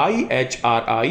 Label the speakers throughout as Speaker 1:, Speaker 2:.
Speaker 1: IHRI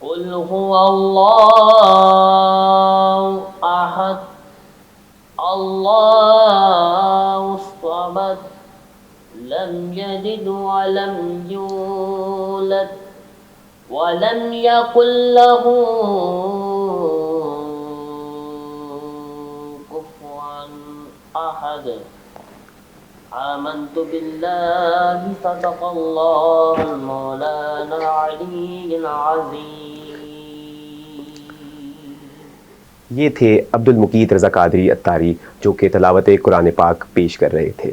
Speaker 2: قل هو الله أحد الله الصمد لم يلد ولم يولد ولم يكن له كفوا أحد آمنت بالله صدق الله مولانا العلي العظيم.
Speaker 3: یہ تھے عبدالمقیت رضا قادری اتاری جو کہ تلاوت قرآن پاک پیش کر رہے تھے.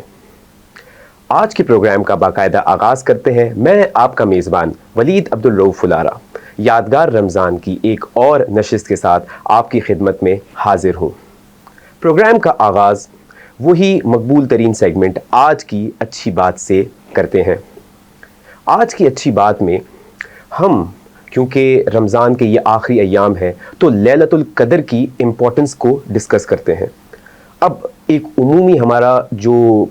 Speaker 3: آج کے پروگرام کا باقاعدہ آغاز کرتے ہیں. میں آپ کا میزبان ولید عبدالرؤف فلارہ یادگار رمضان کی ایک اور نشست کے ساتھ آپ کی خدمت میں حاضر ہوں. پروگرام کا آغاز وہی مقبول ترین سیگمنٹ آج کی اچھی بات سے کرتے ہیں. آج کی اچھی بات میں ہم کیونکہ رمضان کے یہ آخری ایام ہے تو لیلۃ القدر کی امپورٹنس کو ڈسکس کرتے ہیں. اب ایک عمومی ہمارا جو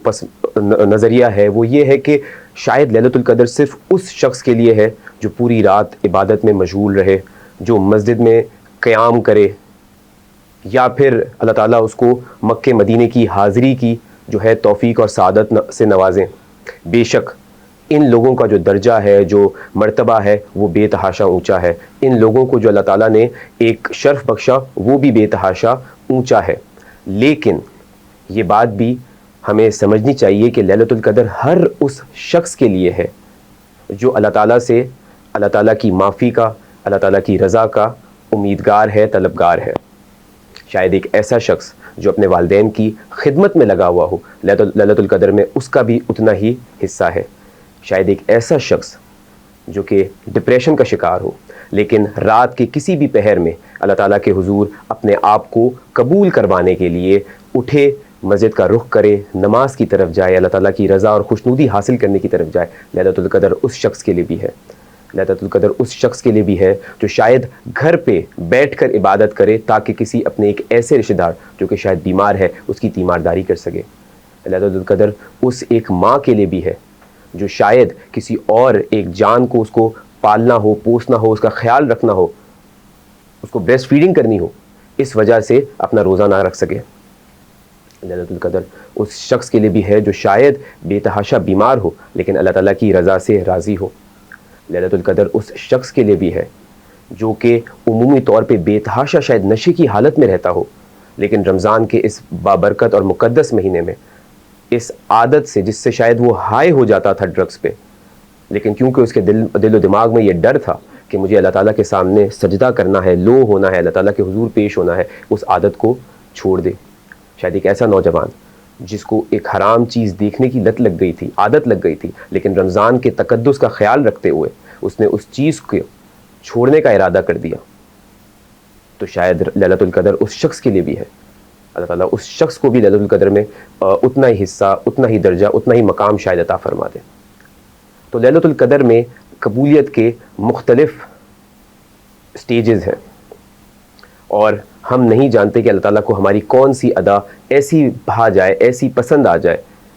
Speaker 3: نظریہ ہے وہ یہ ہے کہ شاید لیلۃ القدر صرف اس شخص کے لیے ہے جو پوری رات عبادت میں مشغول رہے، جو مسجد میں قیام کرے، یا پھر اللہ تعالیٰ اس کو مکہ مدینے کی حاضری کی جو ہے توفیق اور سعادت سے نوازیں. بے شک ان لوگوں کا جو درجہ ہے، جو مرتبہ ہے، وہ بے تحاشا اونچا ہے. ان لوگوں کو جو اللہ تعالیٰ نے ایک شرف بخشا وہ بھی بے تحاشا اونچا ہے. لیکن یہ بات بھی ہمیں سمجھنی چاہیے کہ لیلۃ القدر ہر اس شخص کے لیے ہے جو اللہ تعالیٰ سے اللہ تعالیٰ کی معافی کا، اللہ تعالیٰ کی رضا کا امیدگار ہے، طلبگار ہے. شاید ایک ایسا شخص جو اپنے والدین کی خدمت میں لگا ہوا ہو، لیلۃ القدر میں اس کا بھی اتنا ہی حصہ ہے. شاید ایک ایسا شخص جو کہ ڈپریشن کا شکار ہو لیکن رات کے کسی بھی پہر میں اللہ تعالیٰ کے حضور اپنے آپ کو قبول کروانے کے لیے اٹھے، مسجد کا رخ کرے، نماز کی طرف جائے، اللہ تعالیٰ کی رضا اور خوشنودی حاصل کرنے کی طرف جائے. لیلۃ القدر اس شخص کے لیے بھی ہے. لیلۃ القدر اس شخص کے لیے بھی ہے جو شاید گھر پہ بیٹھ کر عبادت کرے تاکہ کسی اپنے ایک ایسے رشتہ دار جو کہ شاید بیمار ہے اس کی تیمارداری کر سکے. لیلۃ القدر اس ایک ماں کے لیے بھی ہے جو شاید کسی اور ایک جان کو اس کو پالنا ہو، پوسنا ہو، اس کا خیال رکھنا ہو، اس کو بریسٹ فیڈنگ کرنی ہو، اس وجہ سے اپنا روزہ نہ رکھ سکے. لیلۃ القدر اس شخص کے لیے بھی ہے جو شاید بے تحاشا بیمار ہو لیکن اللہ تعالیٰ کی رضا سے راضی ہو. لیلۃ القدر اس شخص کے لیے بھی ہے جو کہ عمومی طور پہ بے تحاشا شاید نشے کی حالت میں رہتا ہو لیکن رمضان کے اس بابرکت اور مقدس مہینے میں اس عادت سے جس سے شاید وہ ہائے ہو جاتا تھا ڈرگس پہ، لیکن کیونکہ اس کے دل و دماغ میں یہ ڈر تھا کہ مجھے اللہ تعالیٰ کے سامنے سجدہ کرنا ہے، لو ہونا ہے، اللہ تعالیٰ کے حضور پیش ہونا ہے، اس عادت کو چھوڑ دے. شاید ایک ایسا نوجوان جس کو ایک حرام چیز دیکھنے کی لت لگ گئی تھی، عادت لگ گئی تھی، لیکن رمضان کے تقدس کا خیال رکھتے ہوئے اس نے اس چیز کو چھوڑنے کا ارادہ کر دیا. تو شاید لیلۃ القدر اس شخص کے لیے بھی ہے. اللہ تعالیٰ اس شخص کو بھی لیلۃ القدر میں اتنا ہی حصہ، اتنا ہی درجہ، اتنا ہی مقام شاید عطا فرما دے. تو لیلۃ القدر میں قبولیت کے مختلف سٹیجز ہیں اور ہم نہیں جانتے کہ اللہ تعالیٰ کو ہماری کون سی ادا ایسی بھا جائے، ایسی پسند آ جائے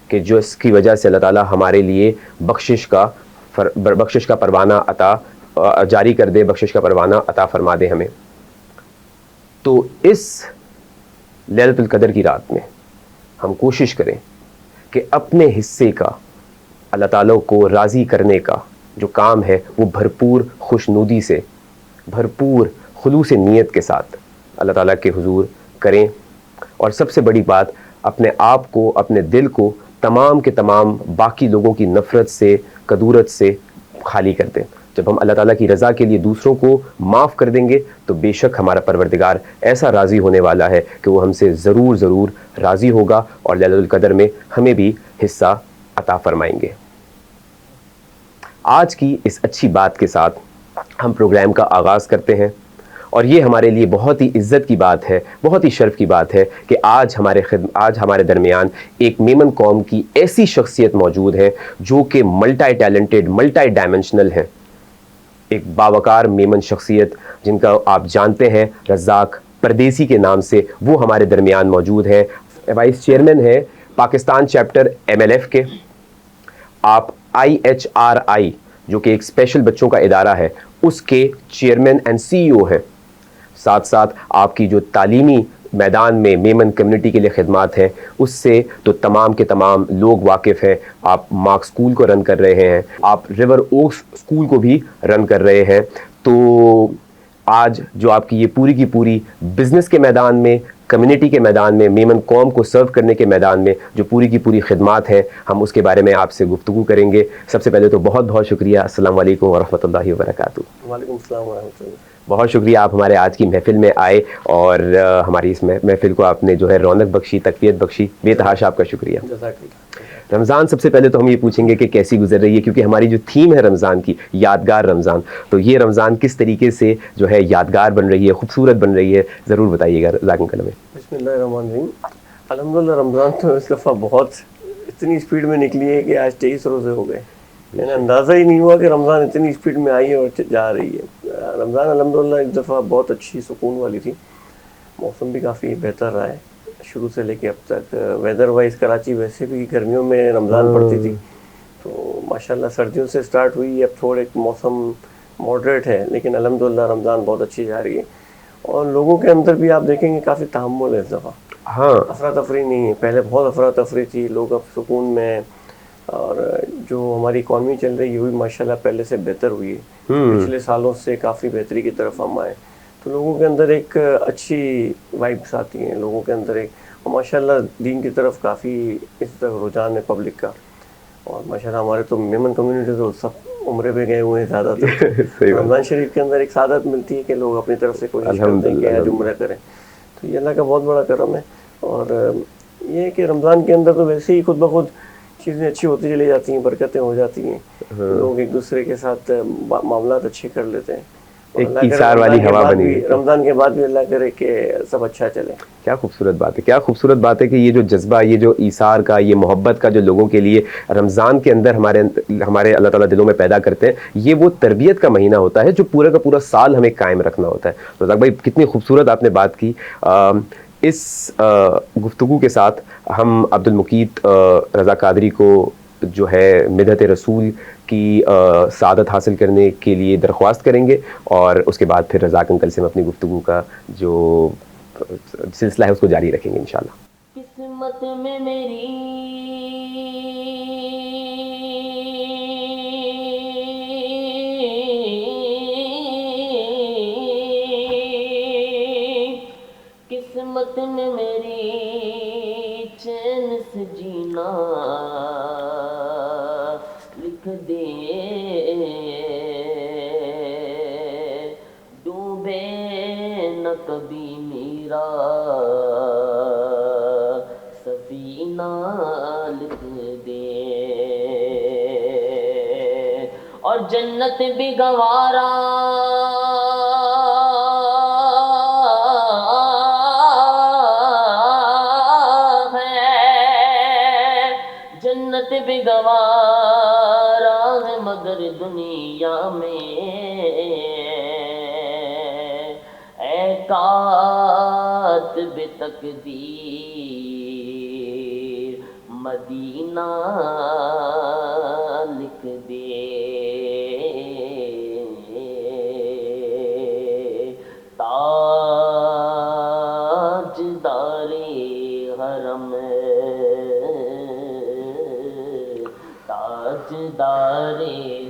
Speaker 3: کہ جو اس کی وجہ سے اللہ تعالیٰ ہمارے لیے بخشش کا پروانہ عطا جاری کر دے، بخشش کا پروانہ عطا فرما دے ہمیں. تو اس لیلۃ القدر کی رات میں ہم کوشش کریں کہ اپنے حصے کا اللہ تعالیٰ کو راضی کرنے کا جو کام ہے وہ بھرپور خوشنودی سے، بھرپور خلوص نیت کے ساتھ اللہ تعالیٰ کے حضور کریں، اور سب سے بڑی بات اپنے آپ کو، اپنے دل کو تمام کے تمام باقی لوگوں کی نفرت سے، کدورت سے خالی کر دیں۔ جب ہم اللہ تعالیٰ کی رضا کے لیے دوسروں کو معاف کر دیں گے تو بے شک ہمارا پروردگار ایسا راضی ہونے والا ہے کہ وہ ہم سے ضرور ضرور راضی ہوگا اور لیلۃ القدر میں ہمیں بھی حصہ عطا فرمائیں گے۔ آج کی اس اچھی بات کے ساتھ ہم پروگرام کا آغاز کرتے ہیں، اور یہ ہمارے لیے بہت ہی عزت کی بات ہے، بہت ہی شرف کی بات ہے کہ آج ہمارے درمیان ایک میمن قوم کی ایسی شخصیت موجود ہے جو کہ ملٹائی ٹیلنٹڈ، ملٹائی ڈائمنشنل ہے، ایک باوقار میمن شخصیت جن کا آپ جانتے ہیں رزاق پردیسی کے نام سے، وہ ہمارے درمیان موجود ہے۔ وائس چیئرمین ہے پاکستان چیپٹر MLF کے، آپ IHRI جو کہ ایک اسپیشل بچوں کا ادارہ ہے اس کے چیئرمین اینڈ CEO ہیں۔ ساتھ ساتھ آپ کی جو تعلیمی میدان میں میمن کمیونٹی کے لیے خدمات ہیں اس سے تو تمام کے تمام لوگ واقف ہیں۔ آپ مارک اسکول کو رن کر رہے ہیں، آپ ریور اوکس اسکول کو بھی رن کر رہے ہیں، تو آج جو آپ کی یہ پوری کی پوری بزنس کے میدان میں، کمیونٹی کے میدان میں، میمن قوم کو سرو کرنے کے میدان میں جو پوری کی پوری خدمات ہیں، ہم اس کے بارے میں آپ سے گفتگو کریں گے۔ سب سے پہلے تو بہت بہت شکریہ، السلام علیکم ورحمۃ اللہ وبرکاتہ۔
Speaker 4: وعلیکم السلام ورحمۃ اللہ۔
Speaker 3: بہت شکریہ، آپ ہمارے آج کی محفل میں آئے اور ہماری اس محفل کو آپ نے جو ہے رونق بخشی، تقویت بخشی، بے تحاشا آپ کا شکریہ۔
Speaker 4: جزاک اللہ۔
Speaker 3: رمضان سب سے پہلے تو ہم یہ پوچھیں گے کہ کیسی گزر رہی ہے، کیونکہ ہماری جو تھیم ہے رمضان کی، یادگار رمضان، تو یہ رمضان کس طریقے سے جو ہے یادگار بن رہی ہے، خوبصورت بن رہی ہے، ضرور بتائیے گا رزاق انکل ہمیں۔
Speaker 4: بسم اللہ الرحمن الرحیم۔ الحمدللہ رمضان تو اس دفعہ بہت اتنی اسپیڈ میں نکلی ہے کہ آج 23 روزے ہو گئے، یعنی اندازہ ہی نہیں ہوا کہ رمضان اتنی اسپیڈ میں آئی ہے اور جا رہی ہے۔ رمضان الحمدللہ اس دفعہ بہت اچھی سکون والی تھی، موسم بھی کافی بہتر رہا ہے شروع سے لے کے اب تک۔ ویدر وائز کراچی ویسے بھی گرمیوں میں رمضان پڑتی تھی، تو ماشاءاللہ سردیوں سے سٹارٹ ہوئی، اب تھوڑے موسم ماڈریٹ ہے، لیکن الحمدللہ رمضان بہت اچھی جا رہی ہے، اور لوگوں کے اندر بھی آپ دیکھیں گے کافی تحمل ہے اس دفعہ،
Speaker 3: ہاں
Speaker 4: افراتفری نہیں ہے۔ پہلے بہت افراتفری تھی، لوگ اب سکون میں ہیں، اور جو ہماری اکانومی چل رہی ہے وہ بھی ماشاءاللہ پہلے سے بہتر ہوئی ہے، پچھلے سالوں سے کافی بہتری کی طرف ہم آئے، تو لوگوں کے اندر ایک اچھی وائبس آتی ہیں، لوگوں کے اندر ایک، اور ماشاءاللہ دین کی طرف کافی اس طرح رجحان ہے پبلک کا، اور ماشاءاللہ ہمارے تو میمن کمیونٹی تو سب عمرے پہ گئے ہوئے ہیں زیادہ تر۔ رمضان شریف کے اندر ایک سعادت ملتی ہے کہ لوگ اپنی طرف سے کوشش کرتے ہیں کہ آج عمرہ کریں، تو یہ اللہ کا بہت بڑا کرم ہے۔ اور یہ ہے کہ رمضان کے اندر تو ویسے ہی خود بخود چیزیں اچھی ہوتی چلی جاتی ہیں، برکتیں ہو جاتی ہیں، لوگ ایک دوسرے کے ساتھ معاملات اچھے کر لیتے ہیں،
Speaker 3: ایک ایثار والی ہوا بنی ہوئی ہے۔
Speaker 4: رمضان کے بعد بھی اللہ کرے کہ سب اچھا چلے۔
Speaker 3: کیا خوبصورت بات ہے، کیا خوبصورت بات ہے کہ یہ جو جذبہ، یہ جو ایثار کا، یہ محبت کا جو لوگوں کے لیے رمضان کے اندر ہمارے اللہ تعالیٰ دلوں میں پیدا کرتے ہیں، یہ وہ تربیت کا مہینہ ہوتا ہے جو پورے کا پورا سال ہمیں قائم رکھنا ہوتا ہے۔ رزاق بھائی کتنی خوبصورت آپ نے بات کی۔ اس گفتگو کے ساتھ ہم عبد المقیت رضا قادری کو جو ہے مدحت رسول کی سعادت حاصل کرنے کے لیے درخواست کریں گے، اور اس کے بعد پھر رزاق انکل سے ہم اپنی گفتگو کا جو سلسلہ ہے اس کو جاری رکھیں گے انشاءاللہ۔
Speaker 2: قسمت میں میری قسمت میں میری چین سے جینا لکھ دے، ڈوبے نہ کبھی میرا سفینہ لکھ دے، اور جنت بھی گوارا ہے، جنت بھی گوارا ہے مگر دنیا میں اے کاتب تقدیر مدینہ لکھ دے، تاجدار حرم تاجدار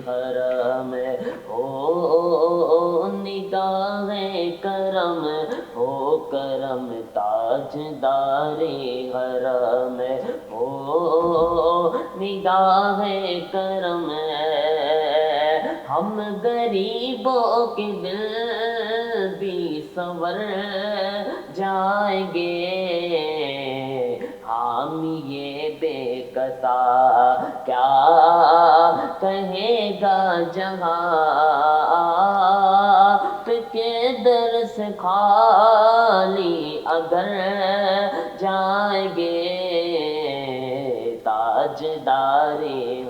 Speaker 2: حرم ہو نگاہ کرم ہو حرم تاجدار حرم ہو نگاہ کرم ہم غریبوں کے دل بھی سنور جائیں گے حامی یہ بے کسا کیا کہے گا جہاں آپ کے در سے خالی اگر جائیں گے تاجدار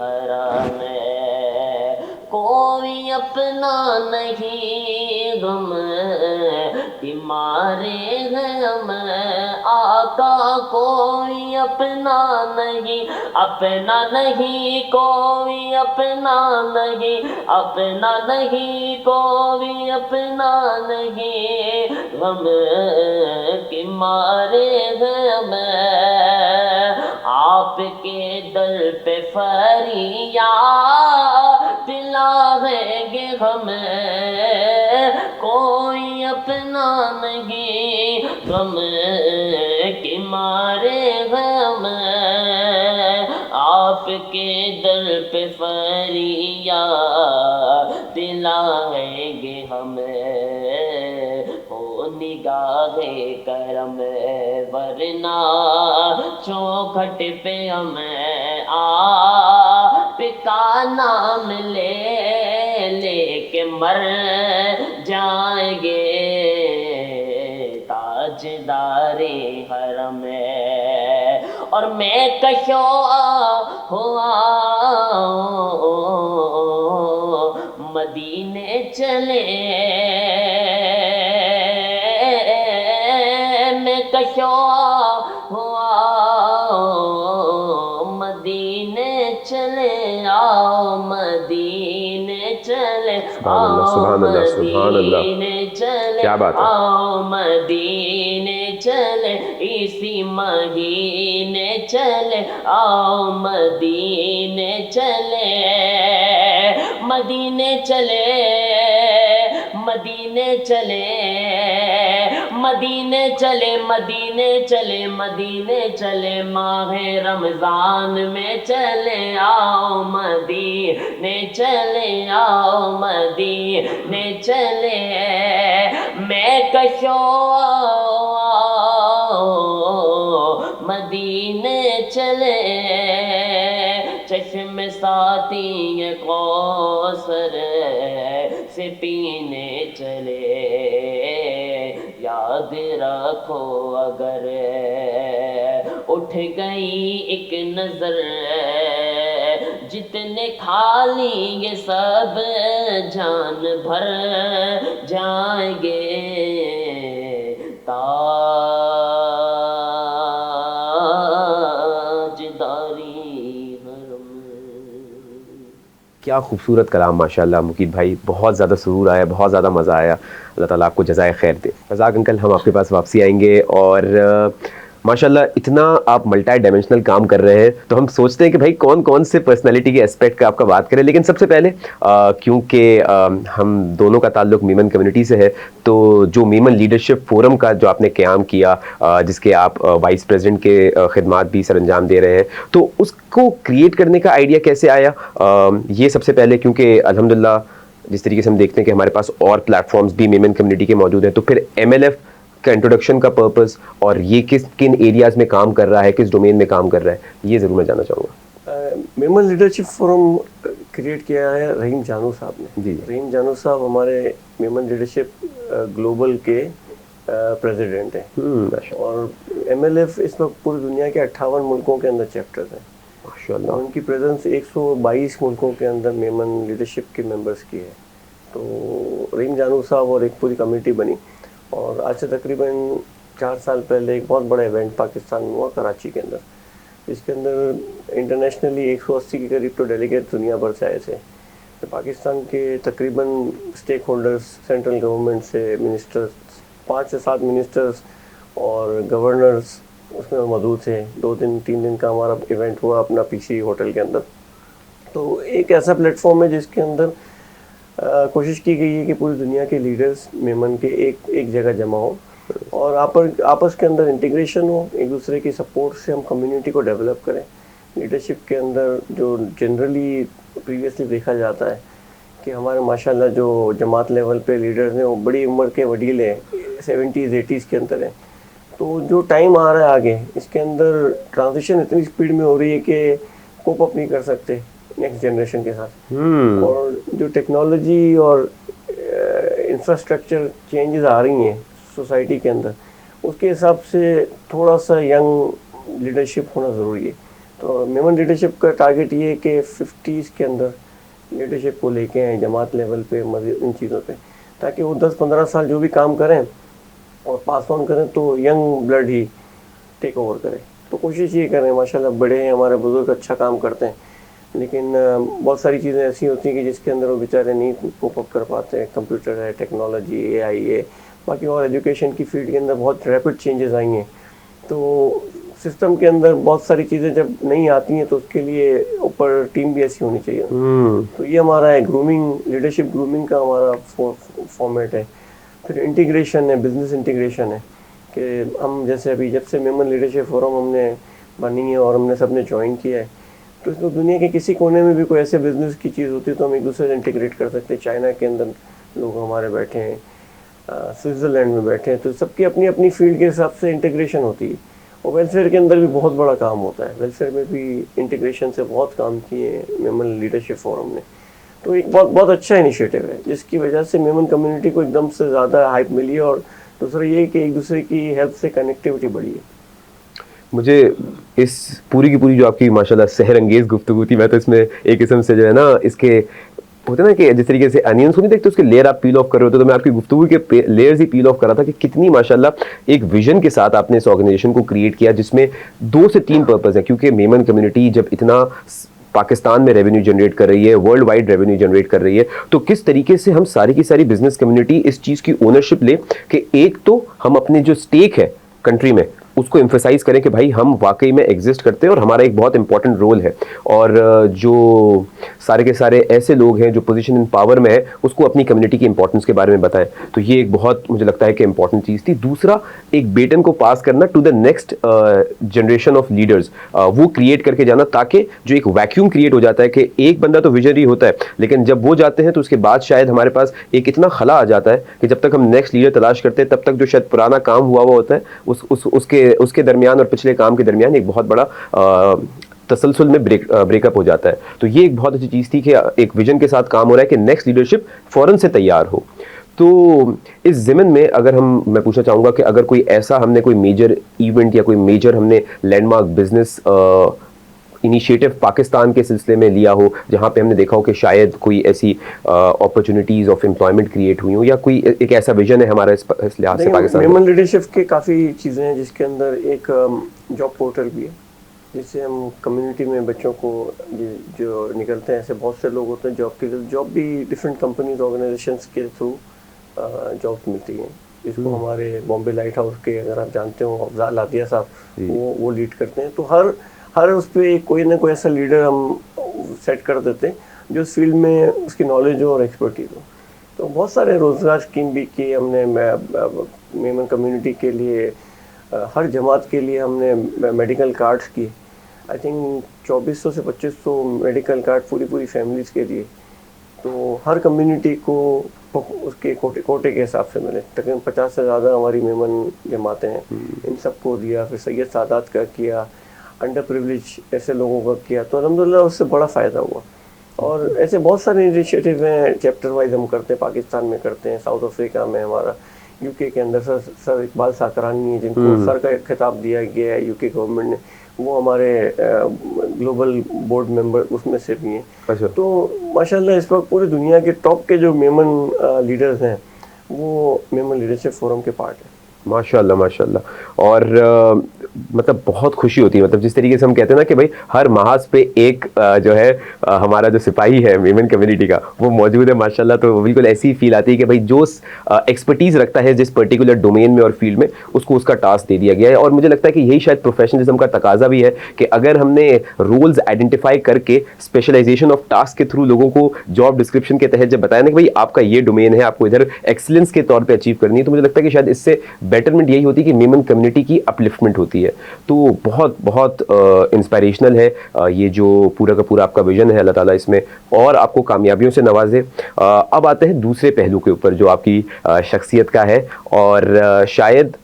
Speaker 2: حرم کوئی اپنا نہیں غم بیمارے ہیں ہم آقا کوئی اپنا نہیں اپنا نہیں کوئی اپنا نہیں اپنا نہیں کوئی اپنا نہیں غم کے مارے ہیں ہم آپ کے در پہ فریاد دلائیں گے ہمیں کوئی اپنا نہیں غم کے مارے ہمیں آپ کے در پہ فریاد دلائیں گے ہمیں ہو نگاہ کرم ورنہ چوکھٹ پہ ہمیں آپ کا نام لے لے کے مر جائیں گے تاجدار حرم اور میں کشوا ہوا مدینے چلے میں کشوا ہوا مدینے چلے آؤ مدینے چلے آؤ مدینے چلے آؤ مدینے چلے اسی مہینے چلے آؤ مدینے چلے مدینے چلے مدینے چلے مدینے چلے مدینے چلے مدینے چلے ماہ رمضان میں چلے آؤ مدینے چلے آؤ مدینے چلے میں کشو مدینے چلے چشم ساتھی کوثر سے پینے چلے یاد رکھو اگر اٹھ گئی ایک نظر جتنے کھا لی یہ سب جان بھر جائیں گے
Speaker 3: کیا خوبصورت کلام ماشاءاللہ مقید بھائی، بہت زیادہ سرور آیا، بہت زیادہ مزہ آیا. اللہ تعالیٰ آپ کو جزائے خیر دے. رزاق انکل، ہم آپ کے پاس واپسی آئیں گے، اور ماشاءاللہ اتنا آپ ملٹی ڈائمینشنل کام کر رہے ہیں تو ہم سوچتے ہیں کہ بھائی کون کون سے پرسنالٹی کے اسپیکٹ کا آپ کا بات کریں. لیکن سب سے پہلے کیونکہ ہم دونوں کا تعلق میمن کمیونٹی سے ہے، تو جو میمن لیڈرشپ فورم کا جو آپ نے قیام کیا، جس کے آپ وائس پریزیڈنٹ کے خدمات بھی سر انجام دے رہے ہیں، تو اس کو کریٹ کرنے کا آئیڈیا کیسے آیا؟ یہ سب سے پہلے، کیونکہ الحمدللہ جس طریقے سے ہم دیکھتے ہیں کہ ہمارے پاس اور پلیٹ فارمز بھی میمن کمیونٹی کے موجود ہیں، تو پھر MLF کا انٹروڈکشن کا پرپز اور یہ کن ایریاز میں کام کر رہا ہے، کس ڈومین میں کام کر رہا ہے، یہ ضرور میں جاننا چاہوں گا.
Speaker 4: میمن لیڈرشپ فورم کریٹ کیا ہے رحیم جانو صاحب نے.
Speaker 3: جی
Speaker 4: رحیم جانو صاحب ہمارے میمن لیڈرشپ گلوبل کے پریزیڈنٹ ہیں، اور MLF اس وقت پوری دنیا کے 58 ملکوں کے اندر چیپٹرز ہیں.
Speaker 3: ماشاءاللہ
Speaker 4: ان کی پریزنس 122 ملکوں کے اندر میمن لیڈرشپ کے ممبرس کی ہے. تو رحیم جانو صاحب اور ایک پوری کمیٹی بنی، اور آج سے تقریباً 4 سال پہلے ایک بہت بڑا ایونٹ پاکستان میں ہوا کراچی کے اندر، جس کے اندر انٹرنیشنلی 180 کے قریب تو ڈیلیگیٹ دنیا بھر سے آئے تھے. پاکستان کے تقریباً اسٹیک ہولڈرز، سینٹرل گورنمنٹ سے منسٹرز، 5 سے 7 منسٹرز اور گورنرز اس میں موجود تھے. 2-3 دن کا ہمارا ایونٹ ہوا اپنا PC ہوٹل کے اندر. تو ایک ایسا پلیٹ فارم ہے جس کے اندر کوشش کی گئی ہے کہ پوری دنیا کے لیڈرز میمن کے ایک جگہ جمع ہوں، اور آپس کے اندر انٹیگریشن ہو, ایک دوسرے کی سپورٹ سے ہم کمیونٹی کو ڈیولپ کریں. لیڈرشپ کے اندر جو جنرلی پریویسلی دیکھا جاتا ہے کہ ہمارے ماشاءاللہ جو جماعت لیول پہ لیڈرز ہیں وہ بڑی عمر کے وڈیل ہیں, 70s 80s کے اندر ہیں. تو جو ٹائم آ رہا ہے آگے, اس کے اندر ٹرانزیشن اتنی اسپیڈ میں ہو رہی ہے کہ کوپ اپ نہیں کر سکتے نیکسٹ جنریشن کے ساتھ. اور جو ٹیکنالوجی اور انفراسٹرکچر چینجز آ رہی ہیں سوسائٹی کے اندر, اس کے حساب سے تھوڑا سا ینگ لیڈرشپ ہونا ضروری ہے. تو میمن لیڈرشپ کا ٹارگیٹ یہ ہے کہ 50s کے اندر لیڈرشپ کو لے کے آئیں جماعت لیول پہ, مزید ان چیزوں پہ, تاکہ وہ 10-15 سال جو بھی کام کریں اور پاس آن کریں تو ینگ بلڈ ہی ٹیک اوور کرے. تو کوشش یہ کریں, ماشاءاللہ بڑے ہیں ہمارے بزرگ, اچھا کام کرتے ہیں, لیکن بہت ساری چیزیں ایسی ہوتی ہیں کہ جس کے اندر وہ بیچارے نہیں کوپ اپ کر پاتے ہیں. کمپیوٹر ہے, ٹیکنالوجی, اے آئی ہے, باقی اور ایجوکیشن کی فیلڈ کے اندر بہت ریپڈ چینجز آئی ہیں. تو سسٹم کے اندر بہت ساری چیزیں جب نہیں آتی ہیں تو اس کے لیے اوپر ٹیم بھی ایسی ہونی چاہیے. تو یہ ہمارا ہے گرومنگ, لیڈرشپ گرومنگ کا ہمارا فارمیٹ ہے. پھر انٹیگریشن ہے, بزنس انٹیگریشن ہے کہ ہم جیسے ابھی جب سے میمن لیڈرشپ فورم ہم نے بنی ہے اور ہم نے سب نے جوائن کیا ہے, تو اس میں دنیا کے کسی کونے میں بھی کوئی ایسے بزنس کی چیز ہوتی ہے تو ہم ایک دوسرے سے انٹیگریٹ کر سکتے ہیں. چائنا کے اندر لوگ ہمارے بیٹھے ہیں, سوئٹزرلینڈ میں بیٹھے ہیں, تو سب کی اپنی اپنی فیلڈ کے حساب سے انٹیگریشن ہوتی ہے. اور ویلفیئر کے اندر بھی بہت بڑا کام ہوتا ہے, ویلفیئر میں بھی انٹیگریشن سے بہت کام کیے ہیں میمن لیڈرشپ فورم نے. تو ایک بہت اچھا انیشیٹو ہے جس کی وجہ سے میمن کمیونٹی کو ایک دم سے زیادہ ہائپ ملی ہے, اور دوسرا یہ کہ ایک دوسرے کی ہیلپ سے کنیکٹیوٹی بڑھی ہے.
Speaker 3: مجھے اس پوری کی پوری جو آپ کی ماشاءاللہ سحر انگیز گفتگو تھی, میں تو اس میں ایک قسم سے جو ہے نا اس کے ہوتے نا کہ جس طریقے سے انینس کو نہیں دیکھتے اس کے لیئر آپ پیل آف کر رہے ہوتے, تو میں آپ کی گفتگو کے لیئرز ہی پیل آف کر رہا تھا کہ کتنی ماشاءاللہ ایک ویژن کے ساتھ آپ نے اس آرگنائزیشن کو کریٹ کیا جس میں 2 سے 3 پرپز ہیں. کیونکہ میمن کمیونٹی جب اتنا پاکستان میں ریونیو جنریٹ کر رہی ہے, ورلڈ وائڈ ریونیو جنریٹ کر رہی ہے, تو کس طریقے سے ہم ساری کی ساری بزنس کمیونٹی اس چیز کی اونرشپ لے کہ ایک تو ہم اپنے جو اسٹیک ہے کنٹری میں اس کو ایمفسائز کریں کہ بھائی ہم واقعی میں ایگزسٹ کرتے ہیں اور ہمارا ایک بہت امپورٹنٹ رول ہے, اور جو سارے کے سارے ایسے لوگ ہیں جو پوزیشن ان پاور میں ہے اس کو اپنی کمیونٹی کی امپورٹنس کے بارے میں بتائیں. تو یہ ایک بہت مجھے لگتا ہے کہ امپورٹنٹ چیز تھی. دوسرا, ایک بیٹن کو پاس کرنا to the next generation of leaders, وہ کریٹ کر کے جانا تاکہ جو ایک ویکیوم کریٹ ہو جاتا ہے کہ ایک بندہ تو ویژنری ہوتا ہے لیکن جب وہ جاتے ہیں تو اس کے بعد شاید ہمارے پاس ایک اتنا خلا آ جاتا ہے کہ جب تک ہم نیکسٹ لیڈر تلاش کرتے ہیں تب تک جو شاید پرانا کام ہوا ہوتا ہے اس کے درمیان اور پچھلے کام کے درمیان ایک بہت بڑا تسلسل میں بریک اپ ہو جاتا ہے. تو یہ ایک بہت اچھی چیز تھی کہ ایک ویژن کے ساتھ کام ہو رہا ہے کہ نیکسٹ لیڈرشپ فوراً سے تیار ہو. تو اس ضمن میں اگر میں پوچھنا چاہوں گا کہ اگر کوئی ایسا ہم نے کوئی میجر ایونٹ یا کوئی میجر ہم نے landmark business initiative Pakistan کے سلسلے میں لیا ہو جہاں پہ ہم نے دیکھا ہو کہ شاید کوئی ایسی اپرچونیٹیز آف امپلائمنٹ کریٹ ہوئی ہوں, یا کوئی ایک ایسا ویژن ہے ہمارا اس لحاظ سے پاکستان میں.
Speaker 4: میمن لیڈرشپ کے کافی چیزیں ہیں جس کے اندر ایک جاب پورٹل بھی ہے جس سے ہم کمیونٹی میں بچوں کو جو نکلتے ہیں, ایسے بہت سے لوگ ہوتے ہیں جاب کے لیے, جاب بھی ڈفرینٹ کمپنیز آرگنائزیشنس کے تھرو جاب ملتی ہیں, جس کو ہمارے بامبے لائٹ ہاؤس کے اگر آپ جانتے ہو افضال عطیہ صاحب وہ لیڈ کرتے ہیں. تو ہر اس پہ کوئی نہ کوئی ایسا لیڈر ہم سیٹ کر دیتے ہیں جو اس فیلڈ میں اس کی نالج ہو اور ایکسپرٹیز ہو. تو بہت سارے روزگار اسکیم بھی کی ہم نے میمن کمیونٹی کے لیے, ہر جماعت کے لیے ہم نے میڈیکل کارڈز کیے. آئی تھنک 2400 سے 2500 میڈیکل کارڈ پوری فیملیز کے لیے. تو ہر کمیونٹی کو اس کے کوٹے کے حساب سے ملے. تقریباً 50 سے زیادہ ہماری میمن جماعتیں ہیں, ان سب کو دیا. پھر سید سادات کا کیا, انڈر پریولیج ایسے لوگوں کا کیا. تو الحمدللہ اس سے بڑا فائدہ ہوا. اور ایسے بہت سارے انیشیٹو ہیں چیپٹر وائز ہم کرتے ہیں, پاکستان میں کرتے ہیں, ساؤتھ افریقہ میں ہمارا, یو کے اندر سر اقبال ساکرانی ہیں جن کو سر کا ایک خطاب دیا گیا ہے یو کے گورنمنٹ نے, وہ ہمارے گلوبل بورڈ ممبر اس میں سے بھی ہیں. تو ماشاءاللہ اس وقت پوری دنیا کے ٹاپ کے جو میمن لیڈرز ہیں وہ میمن لیڈرشپ فورم کے پارٹ ہیں.
Speaker 3: ماشاءاللہ ماشاءاللہ. اور مطلب بہت خوشی ہوتی ہے, مطلب جس طریقے سے ہم کہتے ہیں نا کہ بھائی ہر محاذ پہ ایک جو ہے ہمارا جو سپاہی ہے ویمن کمیونٹی کا وہ موجود ہے ماشاءاللہ. تو بالکل ایسی فیل آتی ہے کہ بھائی جو ایکسپرٹیز رکھتا ہے جس پرٹیکولر ڈومین میں اور فیلڈ میں اس کو اس کا ٹاسک دے دیا گیا ہے. اور مجھے لگتا ہے کہ یہی شاید پروفیشنلزم کا تقاضا بھی ہے کہ اگر ہم نے رولز آئیڈینٹیفائی کر کے اسپیشلائزیشن آف ٹاسک کے تھرو لوگوں کو جاب ڈسکرپشن کے تحت جب بتایا نا کہ بھائی آپ کا یہ ڈومین ہے, آپ کو ادھر ایکسلنس کے طور پہ اچیو کرنی ہے, تو مجھے لگتا ہے کہ شاید اس سے بیٹرمنٹ یہی ہوتی ہے کہ میمن کمیونٹی کی اپلفٹمنٹ ہوتی ہے. تو بہت بہت انسپائریشنل ہے یہ جو پورا کا پورا آپ کا ویژن ہے. اللہ تعالیٰ اس میں اور آپ کو کامیابیوں سے نوازے. اب آتے ہیں دوسرے پہلو کے اوپر جو آپ کی شخصیت کا ہے, اور شاید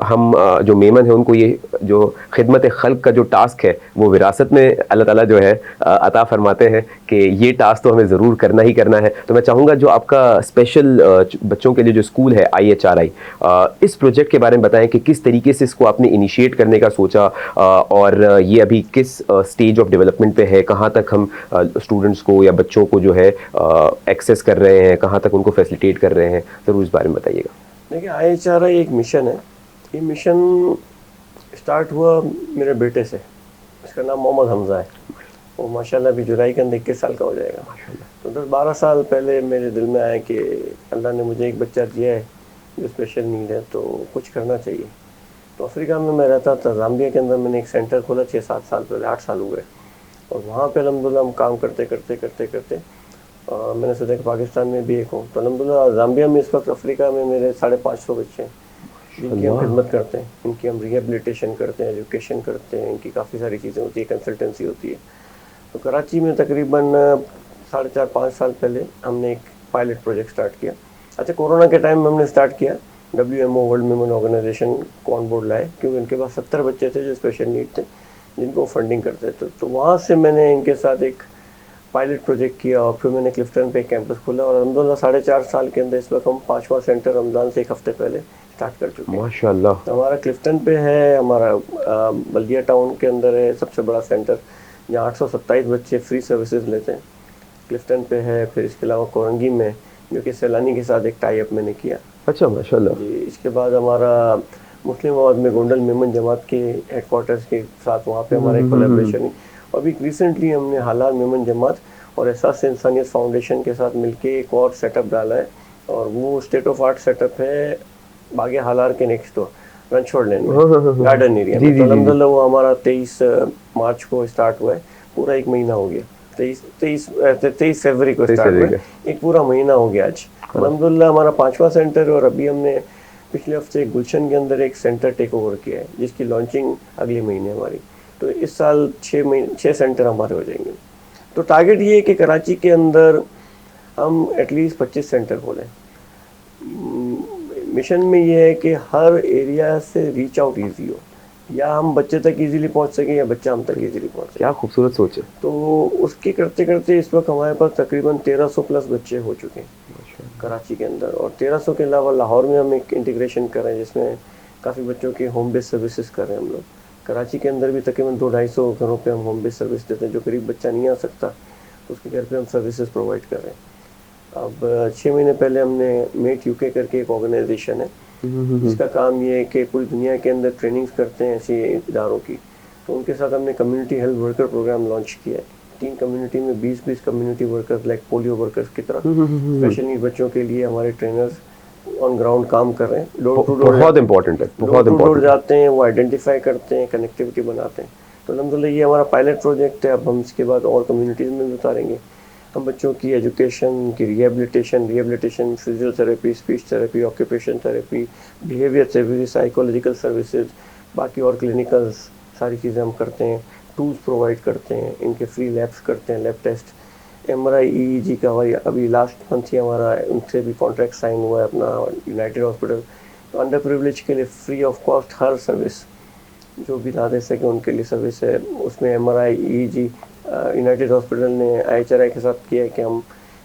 Speaker 3: ہم جو میمن ہیں ان کو یہ جو خدمت خلق کا جو ٹاسک ہے وہ وراثت میں اللہ تعالیٰ جو ہے عطا فرماتے ہیں کہ یہ ٹاسک تو ہمیں ضرور کرنا ہی کرنا ہے. تو میں چاہوں گا جو آپ کا اسپیشل بچوں کے لیے جو اسکول ہے IHRI, اس پروجیکٹ کے بارے میں بتائیں کہ کس طریقے سے اس کو آپ نے انیشیٹ کرنے کا سوچا, اور یہ ابھی کس اسٹیج آف ڈیولپمنٹ پہ ہے, کہاں تک ہم اسٹوڈنٹس کو یا بچوں کو جو ہے ایکسیس کر رہے ہیں, کہاں تک ان کو فیسیلیٹیٹ کر رہے ہیں, ضرور اس بارے میں بتائیے گا.
Speaker 4: دیکھیے IHRI ایک مشن ہے. یہ مشن اسٹارٹ ہوا میرے بیٹے سے, اس کا نام محمد حمزہ ہے. وہ ماشاءاللہ ابھی جولائی کے اندر 21 سال کا ہو جائے گا. تو 10-12 سال پہلے میرے دل میں آیا کہ اللہ نے مجھے ایک بچہ دیا ہے جو اسپیشل نیڈ ہے, تو کچھ کرنا چاہیے. تو افریقہ میں رہتا تھا, زامبیا کے اندر میں نے ایک سینٹر کھولا 6-7 سال پہلے, 8 سال ہو گئے. اور وہاں پہ الحمدللہ ہم کام کرتے میں نے سوچا کہ پاکستان میں بھی ایک ہوں. تو الحمدللہ زامبیا میں اس وقت افریقہ میں میرے 550 بچے ہیں جن کی ہم خدمت کرتے ہیں. ان کی ہم ریہیبلیٹیشن کرتے ہیں, ایجوکیشن کرتے ہیں, ان کی کافی ساری چیزیں ہوتی ہیں, کنسلٹنسی ہوتی ہے. تو کراچی میں تقریباً 4.5-5 سال پہلے ہم نے ایک پائلٹ پروجیکٹ سٹارٹ کیا. اچھا, کورونا کے ٹائم میں ہم نے سٹارٹ کیا. WMO ورلڈ میمن آرگنائزیشن کو آن بورڈ لائے, کیونکہ ان کے پاس 70 بچے تھے جو اسپیشل نیڈ تھے جن کو فنڈنگ کرتے تھے. تو وہاں سے میں نے ان کے ساتھ ایک پائلٹ پروجیکٹ کیا, اور پھر میں نے کلفٹن پہ ایک کیمپس کھولا. اور الحمدللہ 4.5 سال کے اندر اس وقت ہم 5واں سینٹر رمضان سے 1 ہفتے پہلے اسٹارٹ کر چکے ہیں.
Speaker 3: ماشاءاللہ.
Speaker 4: ہمارا کلفٹن پہ ہے, ہمارا بلدیہ ٹاؤن کے اندر ہے سب سے بڑا سینٹر, جہاں 827 بچے فری سروسز لیتے ہیں. کلفٹن پہ ہے. پھر اس کے علاوہ کورنگی میں, جو کہ سیلانی کے ساتھ ایک ٹائی اپ میں نے کیا.
Speaker 3: اچھا, ماشاءاللہ
Speaker 4: جی. اس کے بعد ہمارا مسلم آباد میں گونڈل میمن جماعت کے ہیڈ کوارٹرز کے ساتھ وہاں پہ ہمارا ایک کولیبریشن ہے. ابھی ریسنٹلی ہم نے حالار میمن جماعت اور احساس انسانیت فاؤنڈیشن کے ساتھ مل کے ایک اور سیٹ اپ ڈالا ہے, اور وہ state of art set up ہے باغ حالار کے نیکسٹ ڈور رنچھوڑ لین میں, گارڈن ایریا میں. تو الحمدللہ وہ ہمارا 23 مارچ کو اسٹارٹ ہوا ہے. پورا ایک مہینہ ہو گیا. 23 فروری کو اسٹارٹ ہوا ہے, ایک پورا مہینہ ہو گیا آج. الحمدللہ ہمارا 5واں سینٹر ہے. اور ابھی ہم نے پچھلے ہفتے گلشن کے اندر ایک سینٹر ٹیک اوور کیا ہے, جس کی لانچنگ اگلے مہینے ہماری. تو اس سال 6 سینٹر ہمارے ہو جائیں گے. تو ٹارگیٹ یہ ہے کہ کراچی کے اندر ہم ایٹ لیسٹ 25 سینٹر کھولیں. مشن میں یہ ہے کہ ہر ایریا سے ریچ آؤٹ ایزی ہو, یا ہم بچے تک ایزیلی پہنچ سکیں یا بچہ ہم تک ایزیلی پہنچ سکیں.
Speaker 3: کیا خوبصورت سوچ ہے.
Speaker 4: تو اس کے کرتے کرتے اس وقت ہمارے پاس تقریباً 1300+ بچے ہو چکے ہیں کراچی کے اندر. اور 1300 کے علاوہ لاہور میں ہم ایک انٹیگریشن کر رہے ہیں, جس میں کافی بچوں کی ہوم بیس سروسز کر رہے ہیں ہم لوگ. کراچی کے اندر بھی تقریباً 200-250 گھروں پہ ہم ہوم بیس سروس دیتے ہیں. جو قریب بچہ نہیں آ سکتا تو اس کے گھر پہ ہم سروسز پرووائڈ کر رہے ہیں. اب 6 مہینے پہلے ہم نے میٹ UK کر کے ایک آرگنائزیشن ہے, جس کا کام یہ ہے کہ پوری دنیا کے اندر ٹریننگز کرتے ہیں ایسی اداروں کی. تو ان کے ساتھ ہم نے community health worker program launch کیا ہے. 3 کمیونٹی میں 20 community workers like polio workers کی طرح اسپیشل نیڈ بچوں کے لیے ہمارے ٹرینرز آن گراؤنڈ کام کر رہے ہیں. ڈور ٹو ڈور
Speaker 3: بہت امپورٹنٹ ہے, بہت امپورٹنٹ
Speaker 4: جاتے ہیں, وہ آئیڈینٹیفائی کرتے ہیں, کنیکٹیوٹی بناتے ہیں. تو الحمدللہ یہ ہمارا پائلٹ پروجیکٹ ہے. اب ہم اس کے بعد اور کمیونٹیز میں بھی اتاریں گے. ہم بچوں کی ایجوکیشن کی rehabilitation physio therapy, speech therapy, occupation therapy, behaviour therapy, psychological services, باقی اور کلینکلز ساری چیزیں ہم کرتے ہیں. ٹولز پرووائڈ کرتے ہیں, ان کے فری لیبس کرتے ہیں, لیب ٹیسٹ. MRI EEG کا ابھی لاسٹ منتھ ہی ہمارا ان سے بھی کانٹریکٹ سائن ہوا ہے اپنا یونائٹیڈ ہاسپٹل. تو انڈر پریولیج کے لیے free of cost Hare service جو بھی نہ دے سکے ان کے لیے سروس ہے. اس میں MRI EEG یونائٹیڈ ہاسپٹل نے IHRI کے ساتھ کیا ہے کہ ہم